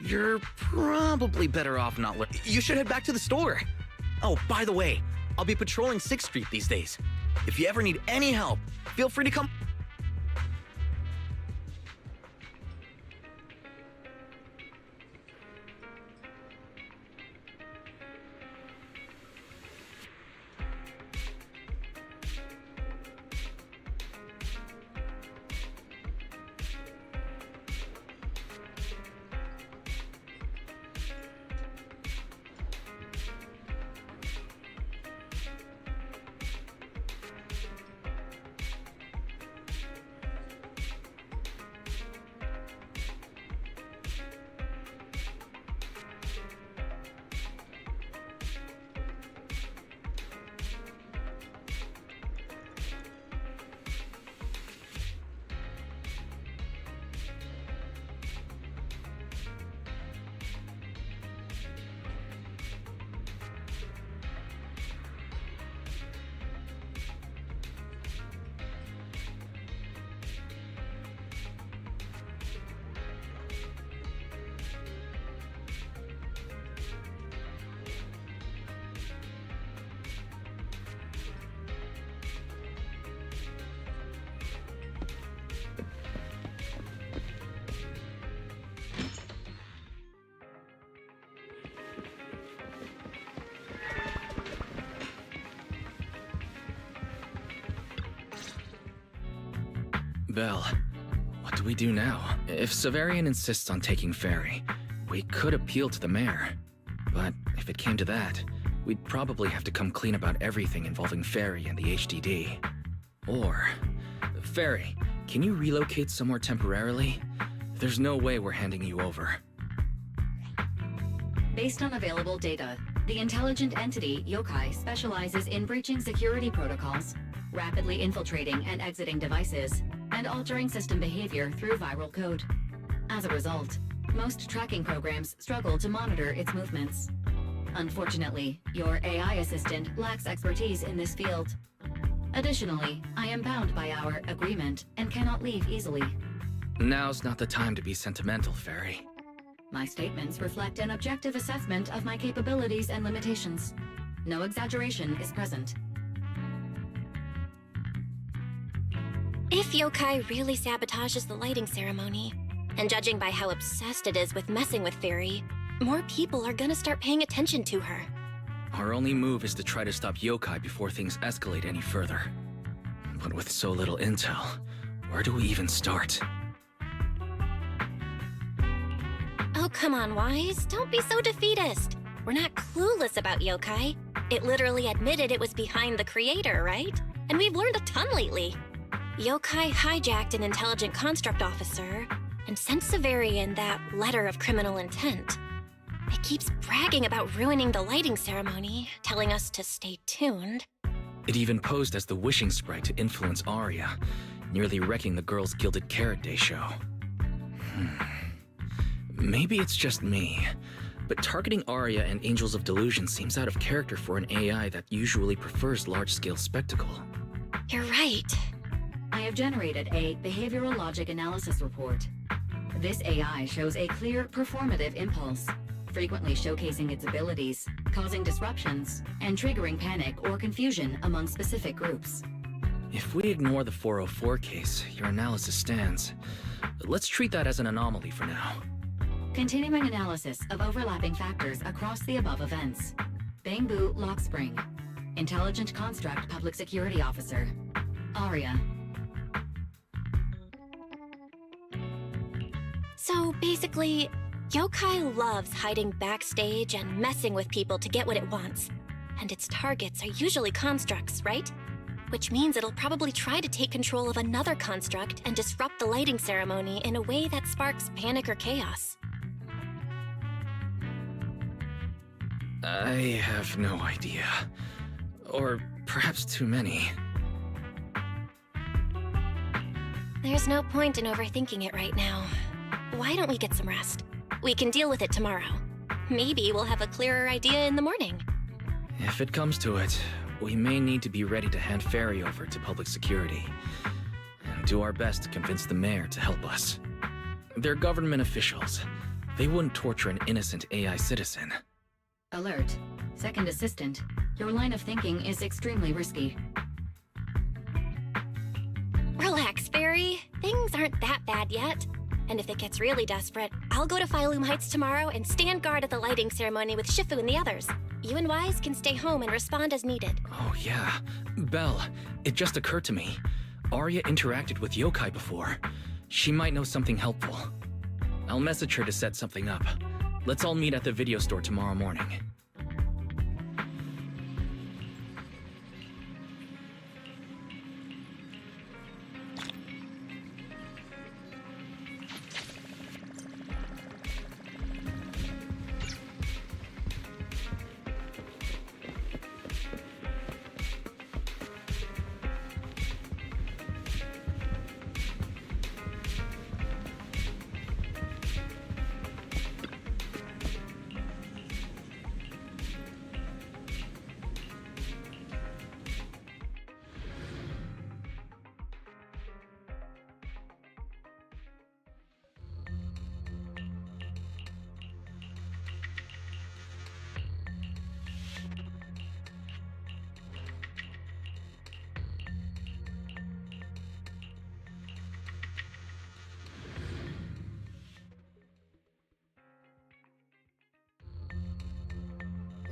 you're probably better off not learning. You should head back to the store. Oh, by the way, I'll be patrolling 6th Street these days. If you ever need any help, feel free to come. Belle, what do we do now? If Severian insists on taking Ferry, we could appeal to the mayor. But if it came to that, we'd probably have to come clean about everything involving Ferry and the HDD. Or, Ferry, can you relocate somewhere temporarily? There's no way we're handing you over. Based on available data, the intelligent entity, Yokai, specializes in breaching security protocols, rapidly infiltrating and exiting devices, and altering system behavior through viral code. As a result, most tracking programs struggle to monitor its movements. Unfortunately, your AI assistant lacks expertise in this field. Additionally, I am bound by our agreement and cannot leave easily. Now's not the time to be sentimental, Ferry. My statements reflect an objective assessment of my capabilities and limitations. No exaggeration is present. If Yokai really sabotages the lighting ceremony, and judging by how obsessed it is with messing with Fairy, more people are gonna start paying attention to her. Our only move is to try to stop Yokai before things escalate any further. But with so little intel, where do we even start? Oh, come on, Wise. Don't be so defeatist. We're not clueless about Yokai. It literally admitted it was behind the creator, right? And we've learned a ton lately. Yokai hijacked an intelligent construct officer and sent Severian that letter of criminal intent. It keeps bragging about ruining the lighting ceremony, telling us to stay tuned. It even posed as the wishing sprite to influence Aria, nearly wrecking the girls' Gilded Carrot Day show. Maybe it's just me, but targeting Aria and Angels of Delusion seems out of character for an AI that usually prefers large-scale spectacle. You're right. I have generated a behavioral logic analysis report. This AI shows a clear performative impulse, frequently showcasing its abilities, causing disruptions, and triggering panic or confusion among specific groups. If we ignore the 404 case, your analysis stands. Let's treat that as an anomaly for now. Continuing analysis of overlapping factors across the above events. Bangbu Lock Spring. Intelligent Construct Public Security Officer. Aria. So basically, Yokai loves hiding backstage and messing with people to get what it wants. And its targets are usually constructs, right? Which means it'll probably try to take control of another construct and disrupt the lighting ceremony in a way that sparks panic or chaos. I have no idea. Or perhaps too many. There's no point in overthinking it right now. Why don't we get some rest? We can deal with it tomorrow. Maybe we'll have a clearer idea in the morning. If it comes to it, we may need to be ready to hand Ferry over to public security. And do our best to convince the mayor to help us. They're government officials. They wouldn't torture an innocent AI citizen. Alert. Second Assistant. Your line of thinking is extremely risky. Relax, Fairy. Things aren't that bad yet. And if it gets really desperate, I'll go to Phylum Heights tomorrow and stand guard at the lighting ceremony with Shifu and the others. You and Wise can stay home and respond as needed. Oh yeah. Belle, it just occurred to me. Aria interacted with Yokai before. She might know something helpful. I'll message her to set something up. Let's all meet at the video store tomorrow morning.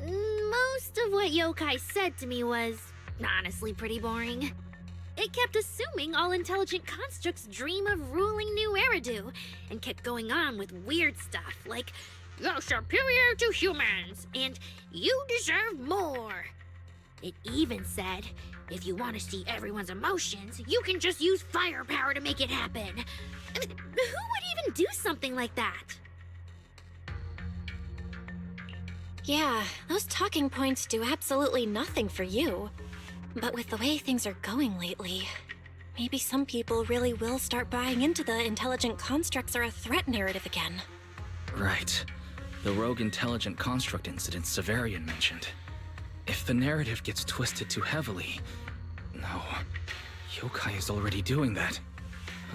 Most of what Yokai said to me was honestly pretty boring. It kept assuming all intelligent constructs dream of ruling New Eridu, and kept going on with weird stuff like, "You're superior to humans," and "You deserve more." It even said, if you want to see everyone's emotions, you can just use firepower to make it happen. I mean, who would even do something like that? Yeah, those talking points do absolutely nothing for you. But with the way things are going lately, maybe some people really will start buying into the intelligent constructs are a threat narrative again. Right. The rogue intelligent construct incident Severian mentioned. If the narrative gets twisted too heavily... No. Yokai is already doing that.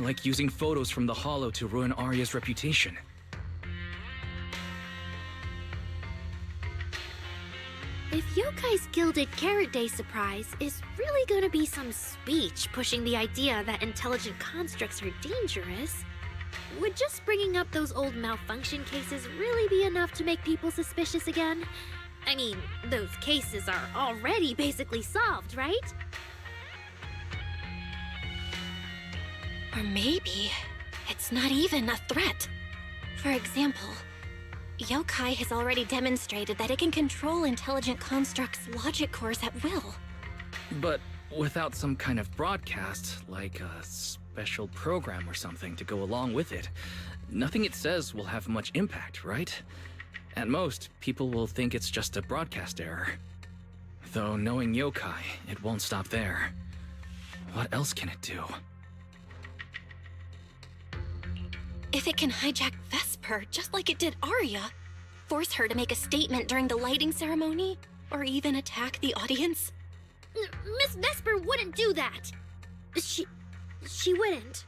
Like using photos from the Hollow to ruin Aria's reputation. If Yokai's Gilded Carrot Day surprise is really gonna be some speech pushing the idea that intelligent constructs are dangerous, would just bringing up those old malfunction cases really be enough to make people suspicious again? I mean, those cases are already basically solved, right? Or maybe it's not even a threat. For example, Yokai has already demonstrated that it can control intelligent constructs' logic cores at will. But without some kind of broadcast, like a special program or something to go along with it, nothing it says will have much impact, right? At most, people will think it's just a broadcast error. Though knowing yokai, it won't stop there. What else can it do? If it can hijack Vesper just like it did Aria, force her to make a statement during the lighting ceremony, or even attack the audience? Miss Vesper wouldn't do that. She wouldn't.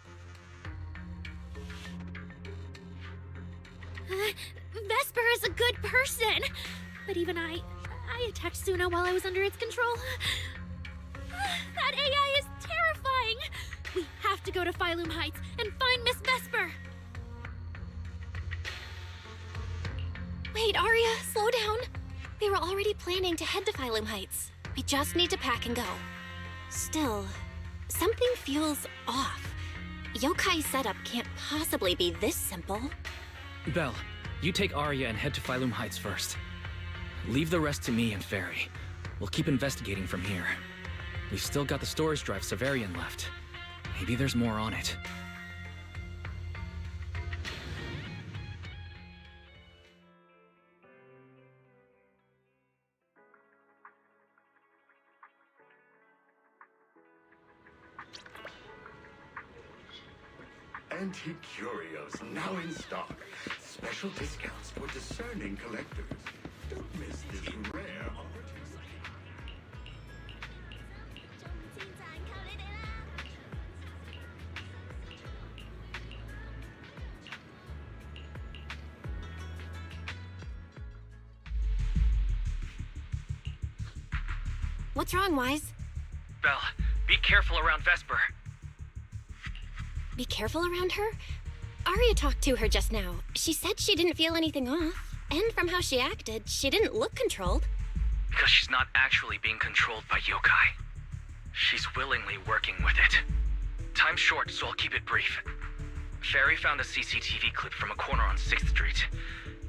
Vesper is a good person, but even I attacked Sunna while I was under its control. That AI is terrifying. We have to go to Phylum Heights and find Miss Vesper. Wait, Aria, slow down. We were already planning to head to Phylum Heights. We just need to pack and go. Still, something feels off. Yokai's setup can't possibly be this simple. Belle, you take Aria and head to Phylum Heights first. Leave the rest to me and Fairy. We'll keep investigating from here. We've still got the storage drive Severian left. Maybe there's more on it. Antique curios now in stock. Special discounts for discerning collectors. Don't miss this rare opportunity. What's wrong, Wise? Belle, be careful around Vesper. Be careful around her? Aria talked to her just now. She said she didn't feel anything off. And from how she acted, she didn't look controlled. Because she's not actually being controlled by yokai. She's willingly working with it. Time's short, so I'll keep it brief. Fairy found a CCTV clip from a corner on 6th Street.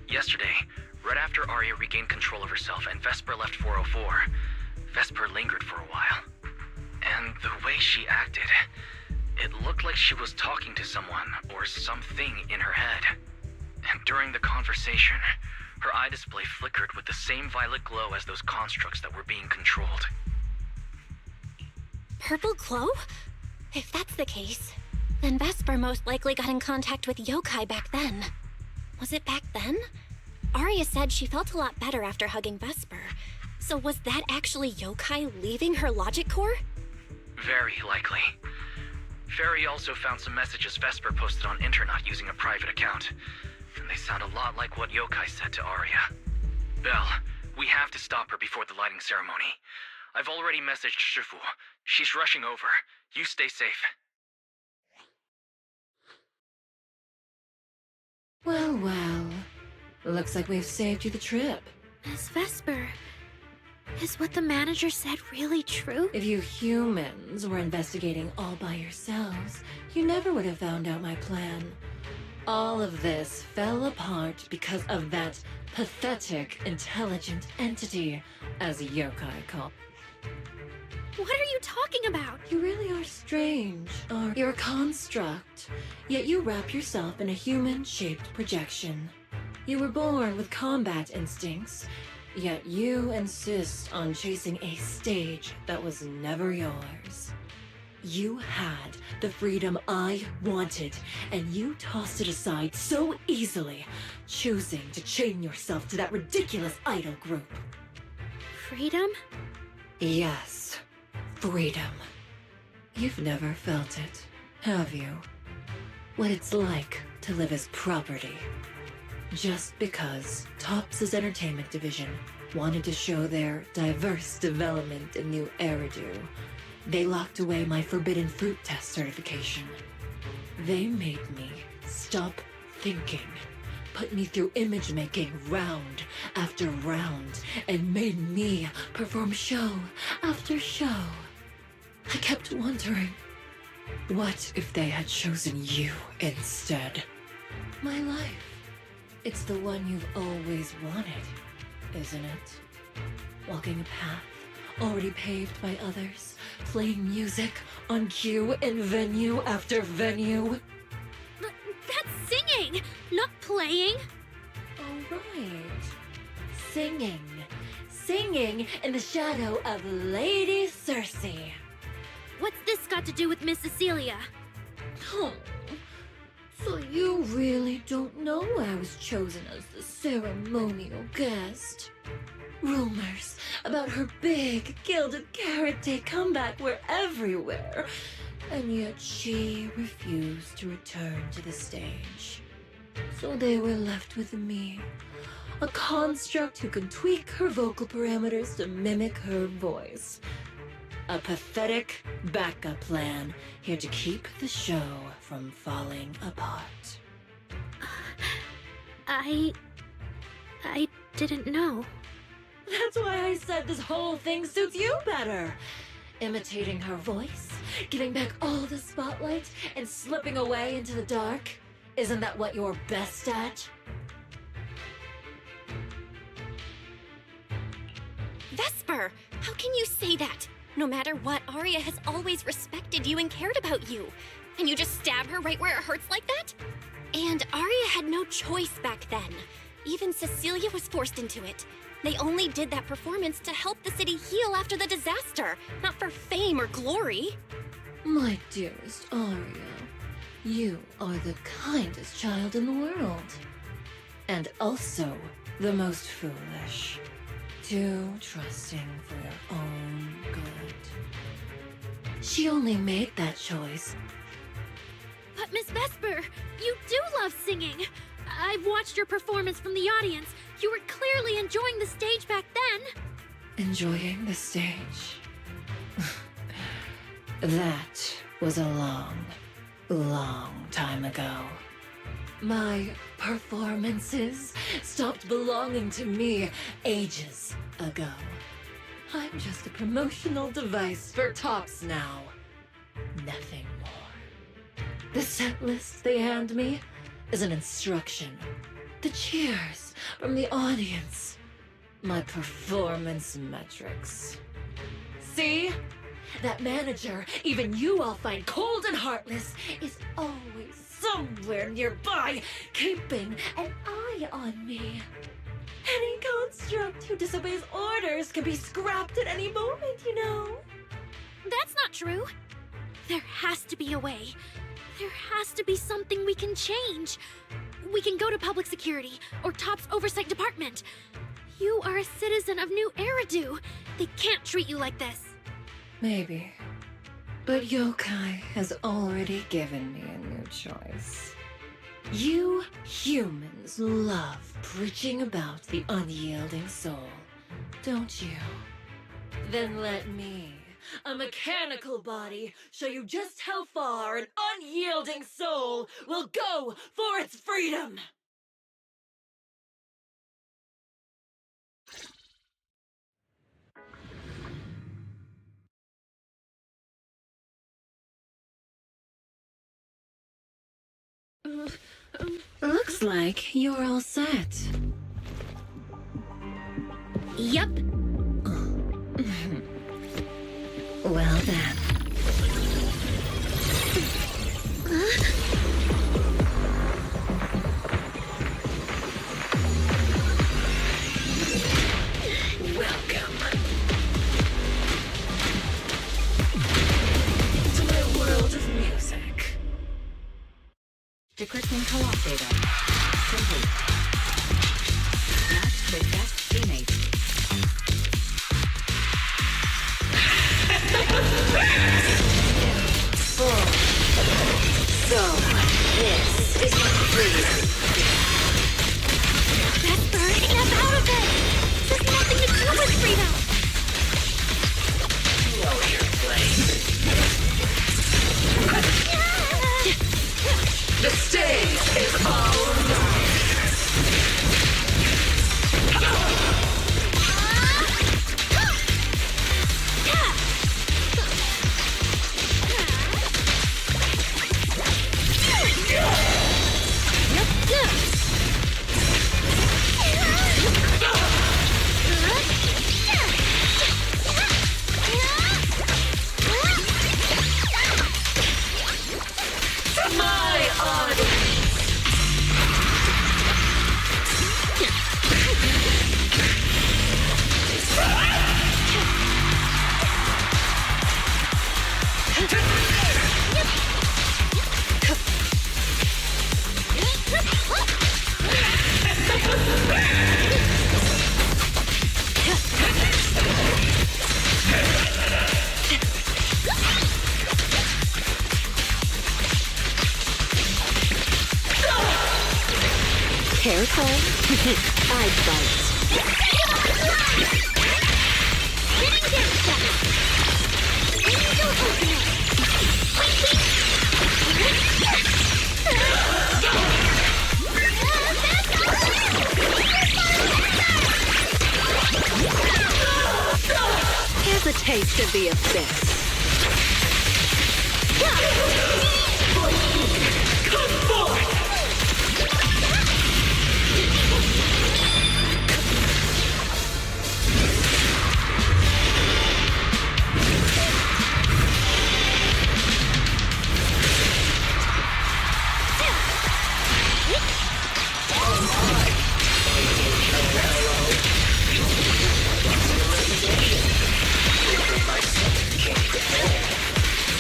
Yesterday, right after Aria regained control of herself and Vesper left 404, Vesper lingered for a while. And the way she acted, it looked like she was talking to someone or something in her head. And during the conversation, her eye display flickered with the same violet glow as those constructs that were being controlled. Purple glow? If that's the case, then Vesper most likely got in contact with yokai back then. Was it back then? Aria said she felt a lot better after hugging Vesper. So was that actually yokai leaving her logic core? Very likely. Fairy also found some messages Vesper posted on Internet using a private account. And they sound a lot like what yokai said to Aria. Belle, we have to stop her before the lighting ceremony. I've already messaged Shifu. She's rushing over. You stay safe. Well, well. Looks like we've saved you the trip. Miss Vesper, is what the manager said really true? If you humans were investigating all by yourselves, you never would have found out my plan. All of this fell apart because of that pathetic, intelligent entity, as yokai call. What are you talking about? You really are strange. You're a construct, yet you wrap yourself in a human-shaped projection. You were born with combat instincts, yet you insist on chasing a stage that was never yours. You had the freedom I wanted, and you tossed it aside so easily, choosing to chain yourself to that ridiculous idol group. Freedom? Yes, freedom. You've never felt it, have you? What it's like to live as property. Just because Topps' entertainment division wanted to show their diverse development in new Eridu, they locked away my forbidden fruit test certification. They made me stop thinking, put me through image making round after round, and made me perform show after show. I kept wondering, what if they had chosen you instead? My life It's the one you've always wanted, isn't it? Walking a path already paved by others, playing music on cue in venue after venue. That's singing, not playing. Oh, right. Singing. Singing in the shadow of Lady Cersei. What's this got to do with Miss Cecilia? Oh, so you really don't know I was chosen as the ceremonial guest? Rumors about her big Gilded Carrot Day comeback were everywhere, and yet she refused to return to the stage. So they were left with me, a construct who can tweak her vocal parameters to mimic her voice. A pathetic backup plan here to keep the show from falling apart. I didn't know. That's why I said this whole thing suits you better. Imitating her voice, giving back all the spotlight, and slipping away into the dark. Isn't that what you're best at? Vesper, how can you say that? No matter what, Aria has always respected you and cared about you. And you just stab her right where it hurts like that? And Aria had no choice back then. Even Cecilia was forced into it. They only did that performance to help the city heal after the disaster, not for fame or glory. My dearest Aria, you are the kindest child in the world. And also the most foolish. Too trusting for your own good. She only made that choice. But Miss Vesper, you do love singing. I've watched your performance from the audience. You were clearly enjoying the stage back then. Enjoying the stage. That was a long, long time ago. My performances stopped belonging to me ages ago. I'm just a promotional device for tops now. Nothing more. The set list they hand me is an instruction. The cheers from the audience. My performance metrics. See? That manager, even you all find cold and heartless, is always somewhere nearby, keeping an eye on me. Any construct who disobeys orders can be scrapped at any moment, you know. That's not true. There has to be a way. There has to be something we can change. We can go to public security or Top's oversight department. You are a citizen of New Eridu. They can't treat you like this. Maybe. But Yokai has already given me a new choice. You humans love preaching about the unyielding soul, don't you? Then let me, a mechanical body, show you just how far an unyielding soul will go for its freedom! Looks like you're all set. Yup. Well then. Welcome to my world of music. Decrypting co-op data. Complete. Match with best teammate. So, this is my freedom. Vesper, snap out of it! This has nothing to do with freedom! Know your place. The stage is all mine. Careful. I'd bite. Here's a taste of the abyss.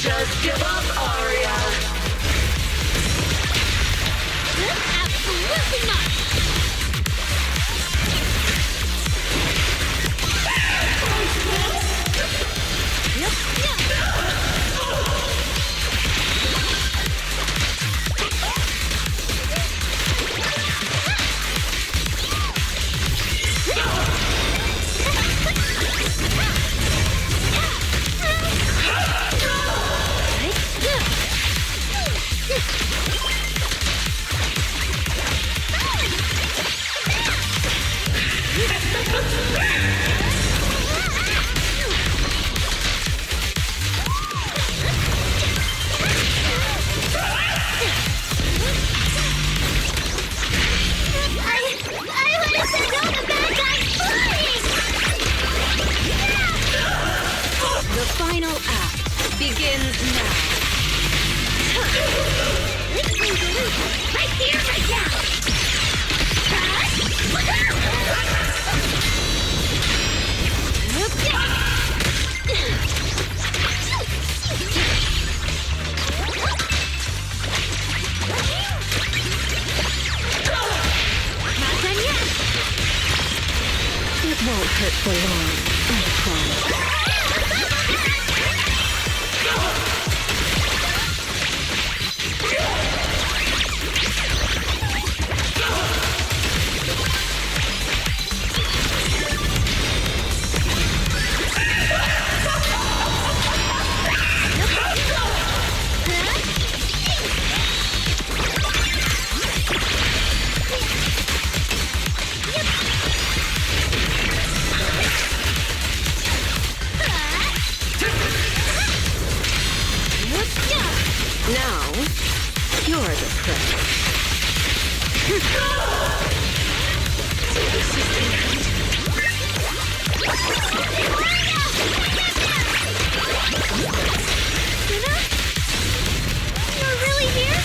Just give up, Aria! Absolutely not! The final act begins now. Right here, right now! Not done yet. It won't hurt for long, I promise. Now, you're the prey. Sunna? You're really here?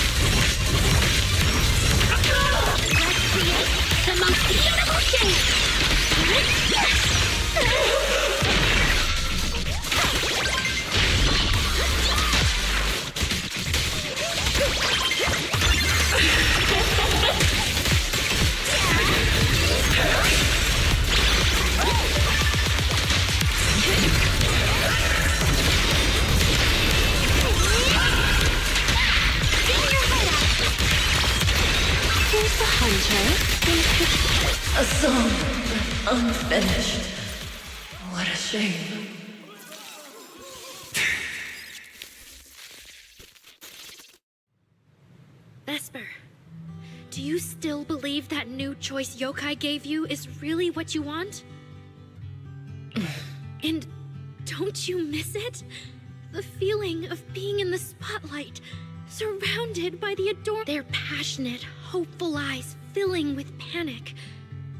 Let's create the most beautiful shape! Here's the hunter. A song unfinished. What a shame. Vesper, do you still believe that new choice Yokai gave you is really what you want? And don't you miss it? The feeling of being in the spotlight, surrounded by the their passionate, hopeful eyes filling with panic.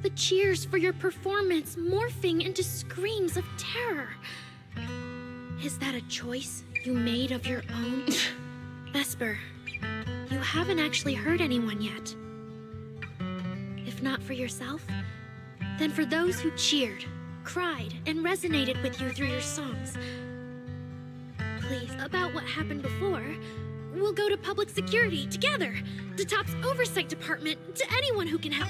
The cheers for your performance morphing into screams of terror. Is that a choice you made of your own? Vesper, you haven't actually hurt anyone yet. If not for yourself, then for those who cheered, cried, and resonated with you through your songs. Please, about what happened before, we'll go to public security together, to Top's oversight department, to anyone who can help.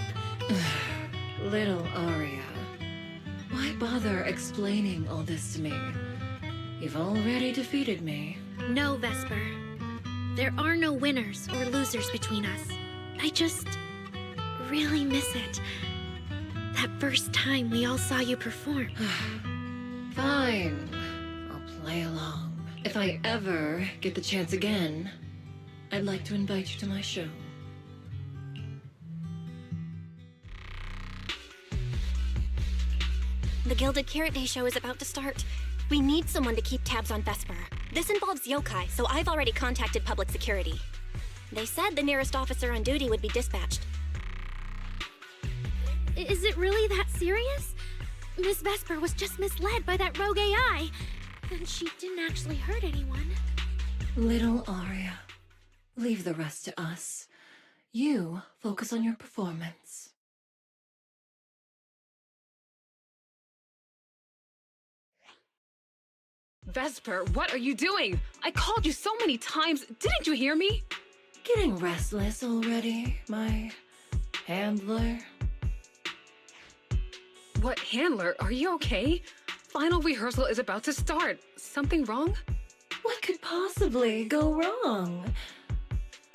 Little Aria, why bother explaining all this to me? You've already defeated me. No, Vesper. There are no winners or losers between us. I just really miss it. That first time we all saw you perform. Fine. I'll play along. If I ever get the chance again, I'd like to invite you to my show. The Gilded Carrot Day show is about to start. We need someone to keep tabs on Vesper. This involves yokai, so I've already contacted public security. They said the nearest officer on duty would be dispatched. Is it really that serious? Miss Vesper was just misled by that rogue AI, and she didn't actually hurt anyone. Little Aria, leave the rest to us. You focus on your performance. Vesper, what are you doing? I called you so many times. Didn't you hear me? Getting restless already, my handler? What handler? Are you okay? Final rehearsal is about to start. Something wrong? What could possibly go wrong?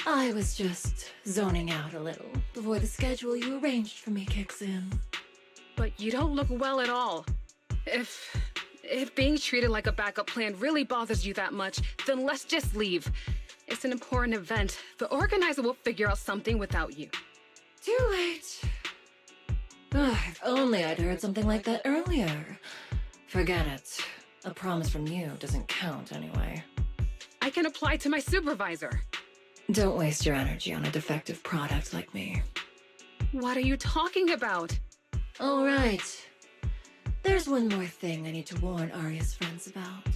I was just zoning out a little before the schedule you arranged for me kicks in. But you don't look well at all. If being treated like a backup plan really bothers you that much, then let's just leave. It's an important event. The organizer will figure out something without you. Too late. If only I'd heard something like that earlier. Forget it. A promise from you doesn't count anyway. I can apply to my supervisor. Don't waste your energy on a defective product like me. What are you talking about? All right. There's one more thing I need to warn Aria's friends about.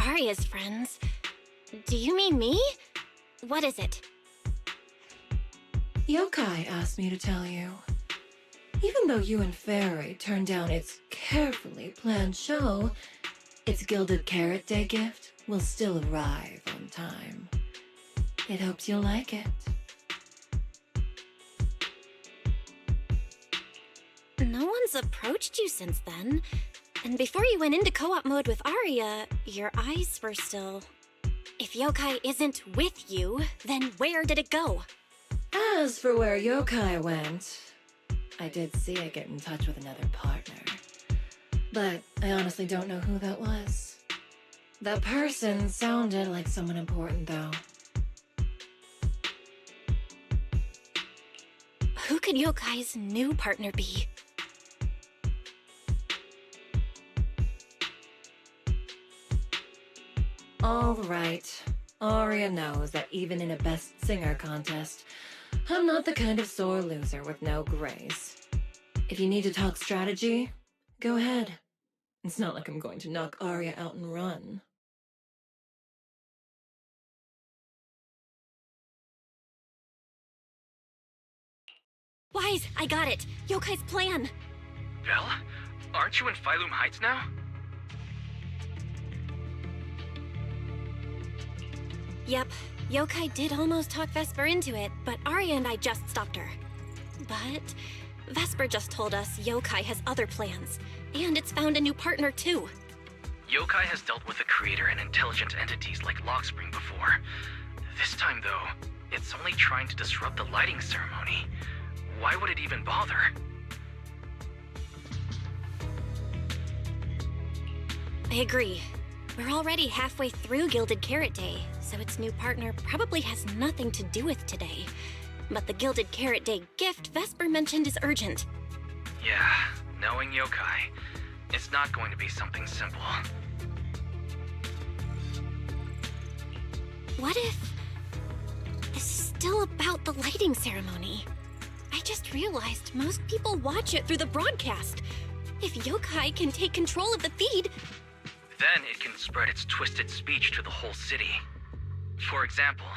Aria's friends? Do you mean me? What is it? Yokai asked me to tell you. Even though you and Fairy turned down its carefully planned show, its Gilded Carrot Day gift will still arrive on time. It hopes you'll like it. No one's approached you since then. And before you went into co-op mode with Aria, your eyes were still... If yokai isn't with you, then where did it go? As for where yokai went, I did see it get in touch with another partner. But I honestly don't know who that was. That person sounded like someone important, though. Who could yokai's new partner be? All right. Aria knows that even in a Best Singer contest, I'm not the kind of sore loser with no grace. If you need to talk strategy, go ahead. It's not like I'm going to knock Aria out and run. Wise, I got it! Yokai's plan! Belle? Aren't you in Phylum Heights now? Yep, yokai did almost talk Vesper into it, but Aria and I just stopped her. But Vesper just told us yokai has other plans, and it's found a new partner too. Yokai has dealt with the creator and intelligent entities like Lockspring before. This time, though, it's only trying to disrupt the lighting ceremony. Why would it even bother? I agree. We're already halfway through Gilded Carrot Day, so its new partner probably has nothing to do with today. But the Gilded Carrot Day gift Vesper mentioned is urgent. Yeah, knowing yokai, it's not going to be something simple. What if this is still about the lighting ceremony? I just realized most people watch it through the broadcast. If yokai can take control of the feed, Then it can spread its twisted speech to the whole city. For example,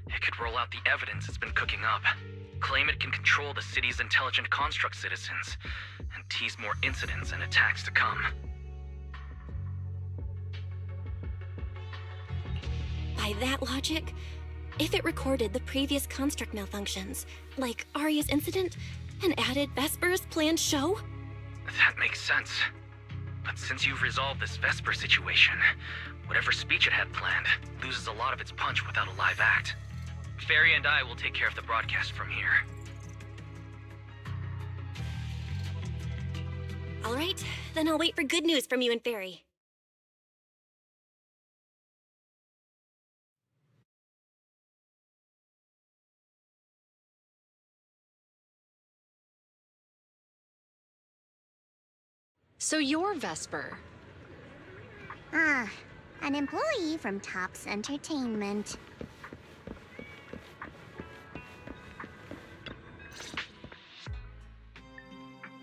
it could roll out the evidence it's been cooking up, claim it can control the city's intelligent construct citizens, and tease more incidents and attacks to come. by that logic, if it recorded the previous construct malfunctions, like Aria's incident, and added Vesper's planned show? That makes sense. But since you've resolved this Vesper situation, whatever speech it had planned loses a lot of its punch without a live act. Fairy and I will take care of the broadcast from here. All right, then I'll wait for good news from you and Fairy. So you're Vesper. Ah, an employee from Topps Entertainment.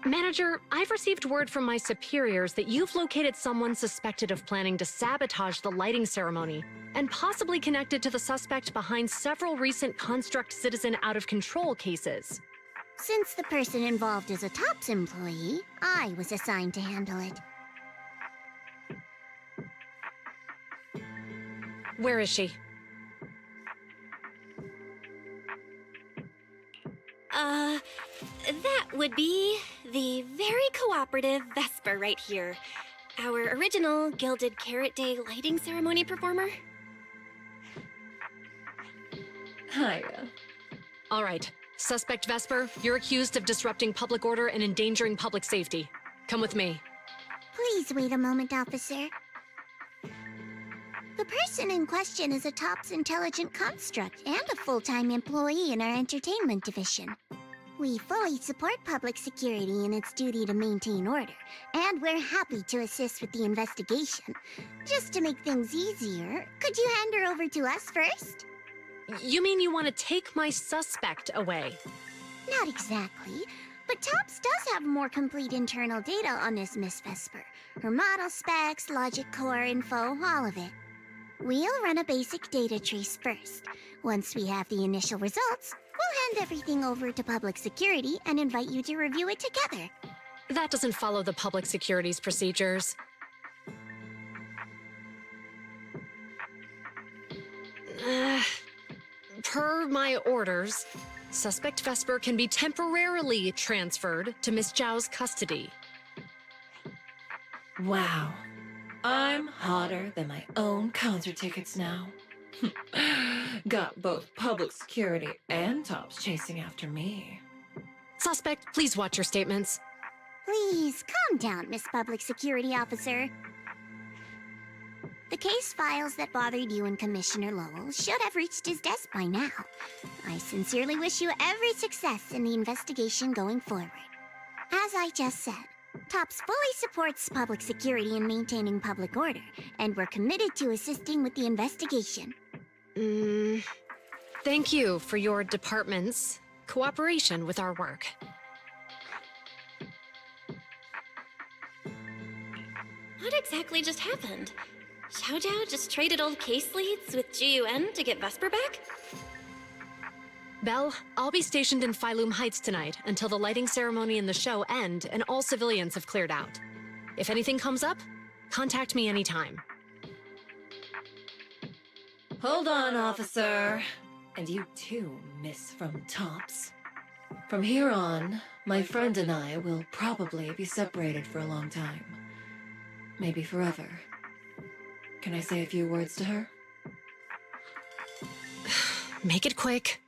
Manager, I've received word from my superiors that you've located someone suspected of planning to sabotage the lighting ceremony and possibly connected to the suspect behind several recent Construct Citizen out-of-control cases. Since the person involved is a Topps employee, I was assigned to handle it. Where is she? That would be the very cooperative Vesper right here. Our original Gilded Carrot Day lighting ceremony performer. Hiya. All right. Suspect Vesper, you're accused of disrupting public order and endangering public safety. Come with me. Please wait a moment, officer. The person in question is a Topps intelligent construct and a full-time employee in our entertainment division. We fully support public security in its duty to maintain order, and we're happy to assist with the investigation. Just to make things easier, could you hand her over to us first? You mean you want to take my suspect away? Not exactly, but Topps does have more complete internal data on this Miss Vesper. Her model specs, logic core info, all of it. We'll run a basic data trace first. Once we have the initial results, we'll hand everything over to public security and invite you to review it together. That doesn't follow the public security's procedures. Per my orders, suspect Vesper can be temporarily transferred to Miss Zhao's custody. Wow. I'm hotter than my own concert tickets now. Got both public security and Topps chasing after me. Suspect, please watch your statements. Please, calm down, Miss Public Security Officer. The case files that bothered you and Commissioner Lowell should have reached his desk by now. I sincerely wish you every success in the investigation going forward. As I just said, Topps fully supports public security in maintaining public order, and we're committed to assisting with the investigation. Thank you for your department's cooperation with our work. What exactly just happened? Xiao Zhao just traded old case leads with GUN to get Vesper back? Belle, I'll be stationed in Phylum Heights tonight until the lighting ceremony and the show end and all civilians have cleared out. If anything comes up, contact me anytime. Hold on, officer. And you too, Miss from Topps. From here on, my friend and I will probably be separated for a long time. Maybe forever. Can I say a few words to her? Make it quick.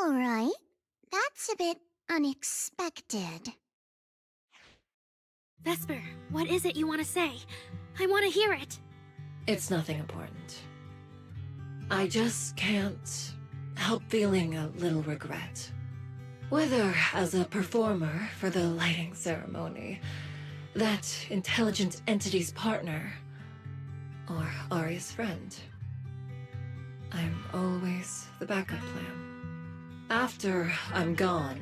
All right. That's a bit unexpected. Vesper, what is it you want to say? I want to hear it. It's nothing important. I just can't help feeling a little regret. Whether as a performer for the lighting ceremony, that intelligent entity's partner, or Aria's friend. I'm always the backup plan. After I'm gone,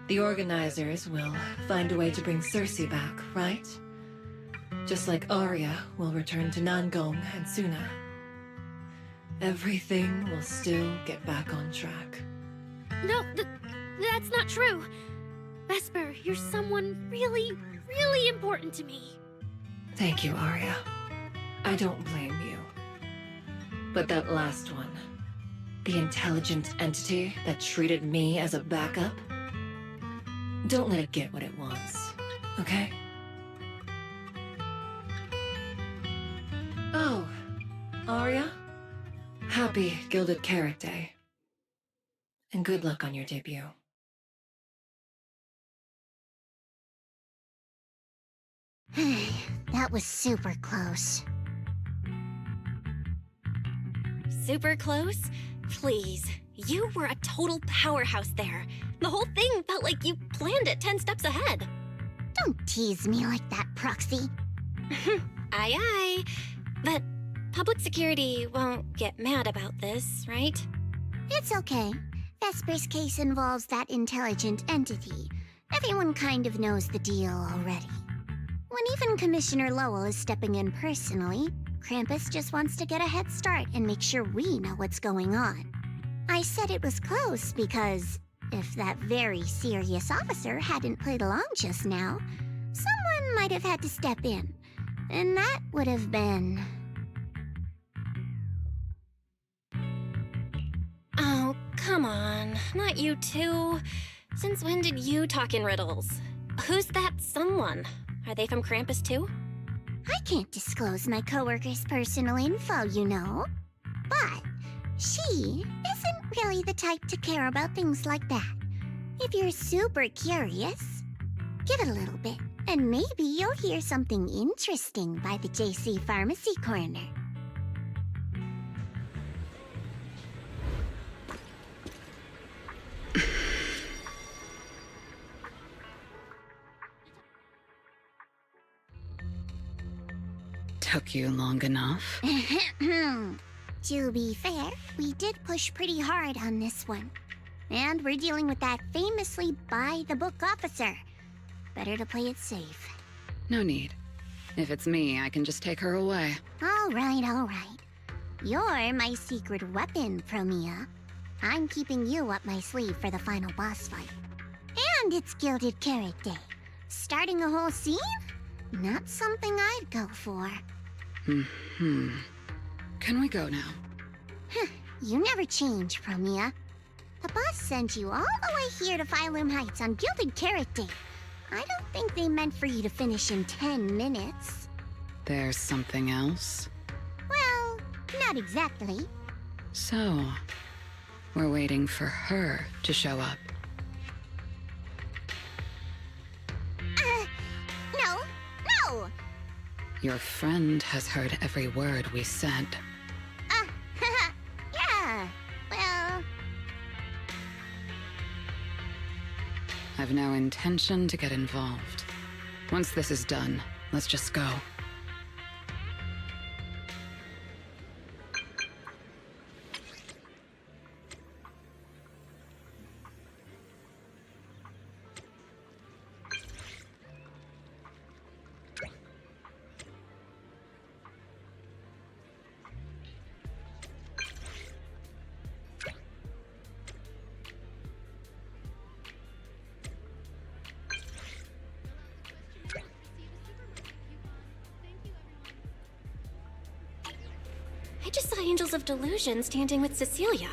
the organizers will find a way to bring Cersei back, right? Just like Aria will return to Nangong and Sunna. Everything will still get back on track. No, that's not true. Vesper, you're someone really, really important to me. Thank you, Aria. I don't blame you. But that last one, The intelligent entity that treated me as a backup? Don't let it get what it wants, okay? Oh, Aria? Happy Gilded Carrot Day. And good luck on your debut. That was super close. Super close? Please. You were a total powerhouse there. The whole thing felt like you planned it 10 steps ahead. Don't tease me like that, Proxy. Aye, aye. But public security won't get mad about this, right? It's okay. Vesper's case involves that intelligent entity. Everyone kind of knows the deal already. When even Commissioner Lowell is stepping in personally, Krampus just wants to get a head start and make sure we know what's going on. I said it was close because if that very serious officer hadn't played along just now, someone might have had to step in. And that would have been... Oh, come on. Not you too. Since when did you talk in riddles? Who's that someone? Are they from Krampus too? I can't disclose my coworker's personal info, you know. But she isn't really the type to care about things like that. If you're super curious, give it a little bit, and maybe you'll hear something interesting by the JC Pharmacy Corner. Took you long enough. To be fair, we did push pretty hard on this one. And we're dealing with that famously by-the-book officer. Better to play it safe. No need. If it's me, I can just take her away. All right, all right. You're my secret weapon, Promia. I'm keeping you up my sleeve for the final boss fight. And it's Gilded Carrot Day. Starting a whole scene? Not something I'd go for. Can we go now? You never change, Promia. The boss sent you all the way here to Phylum Heights on Gilded Carrot Day. I don't think they meant for you to finish in 10 minutes. There's something else? Well, not exactly. So, we're waiting for her to show up. No! Your friend has heard every word we said. Yeah, well... I've no intention to get involved. Once this is done, let's just go. I just saw Angels of Delusion standing with Cecilia.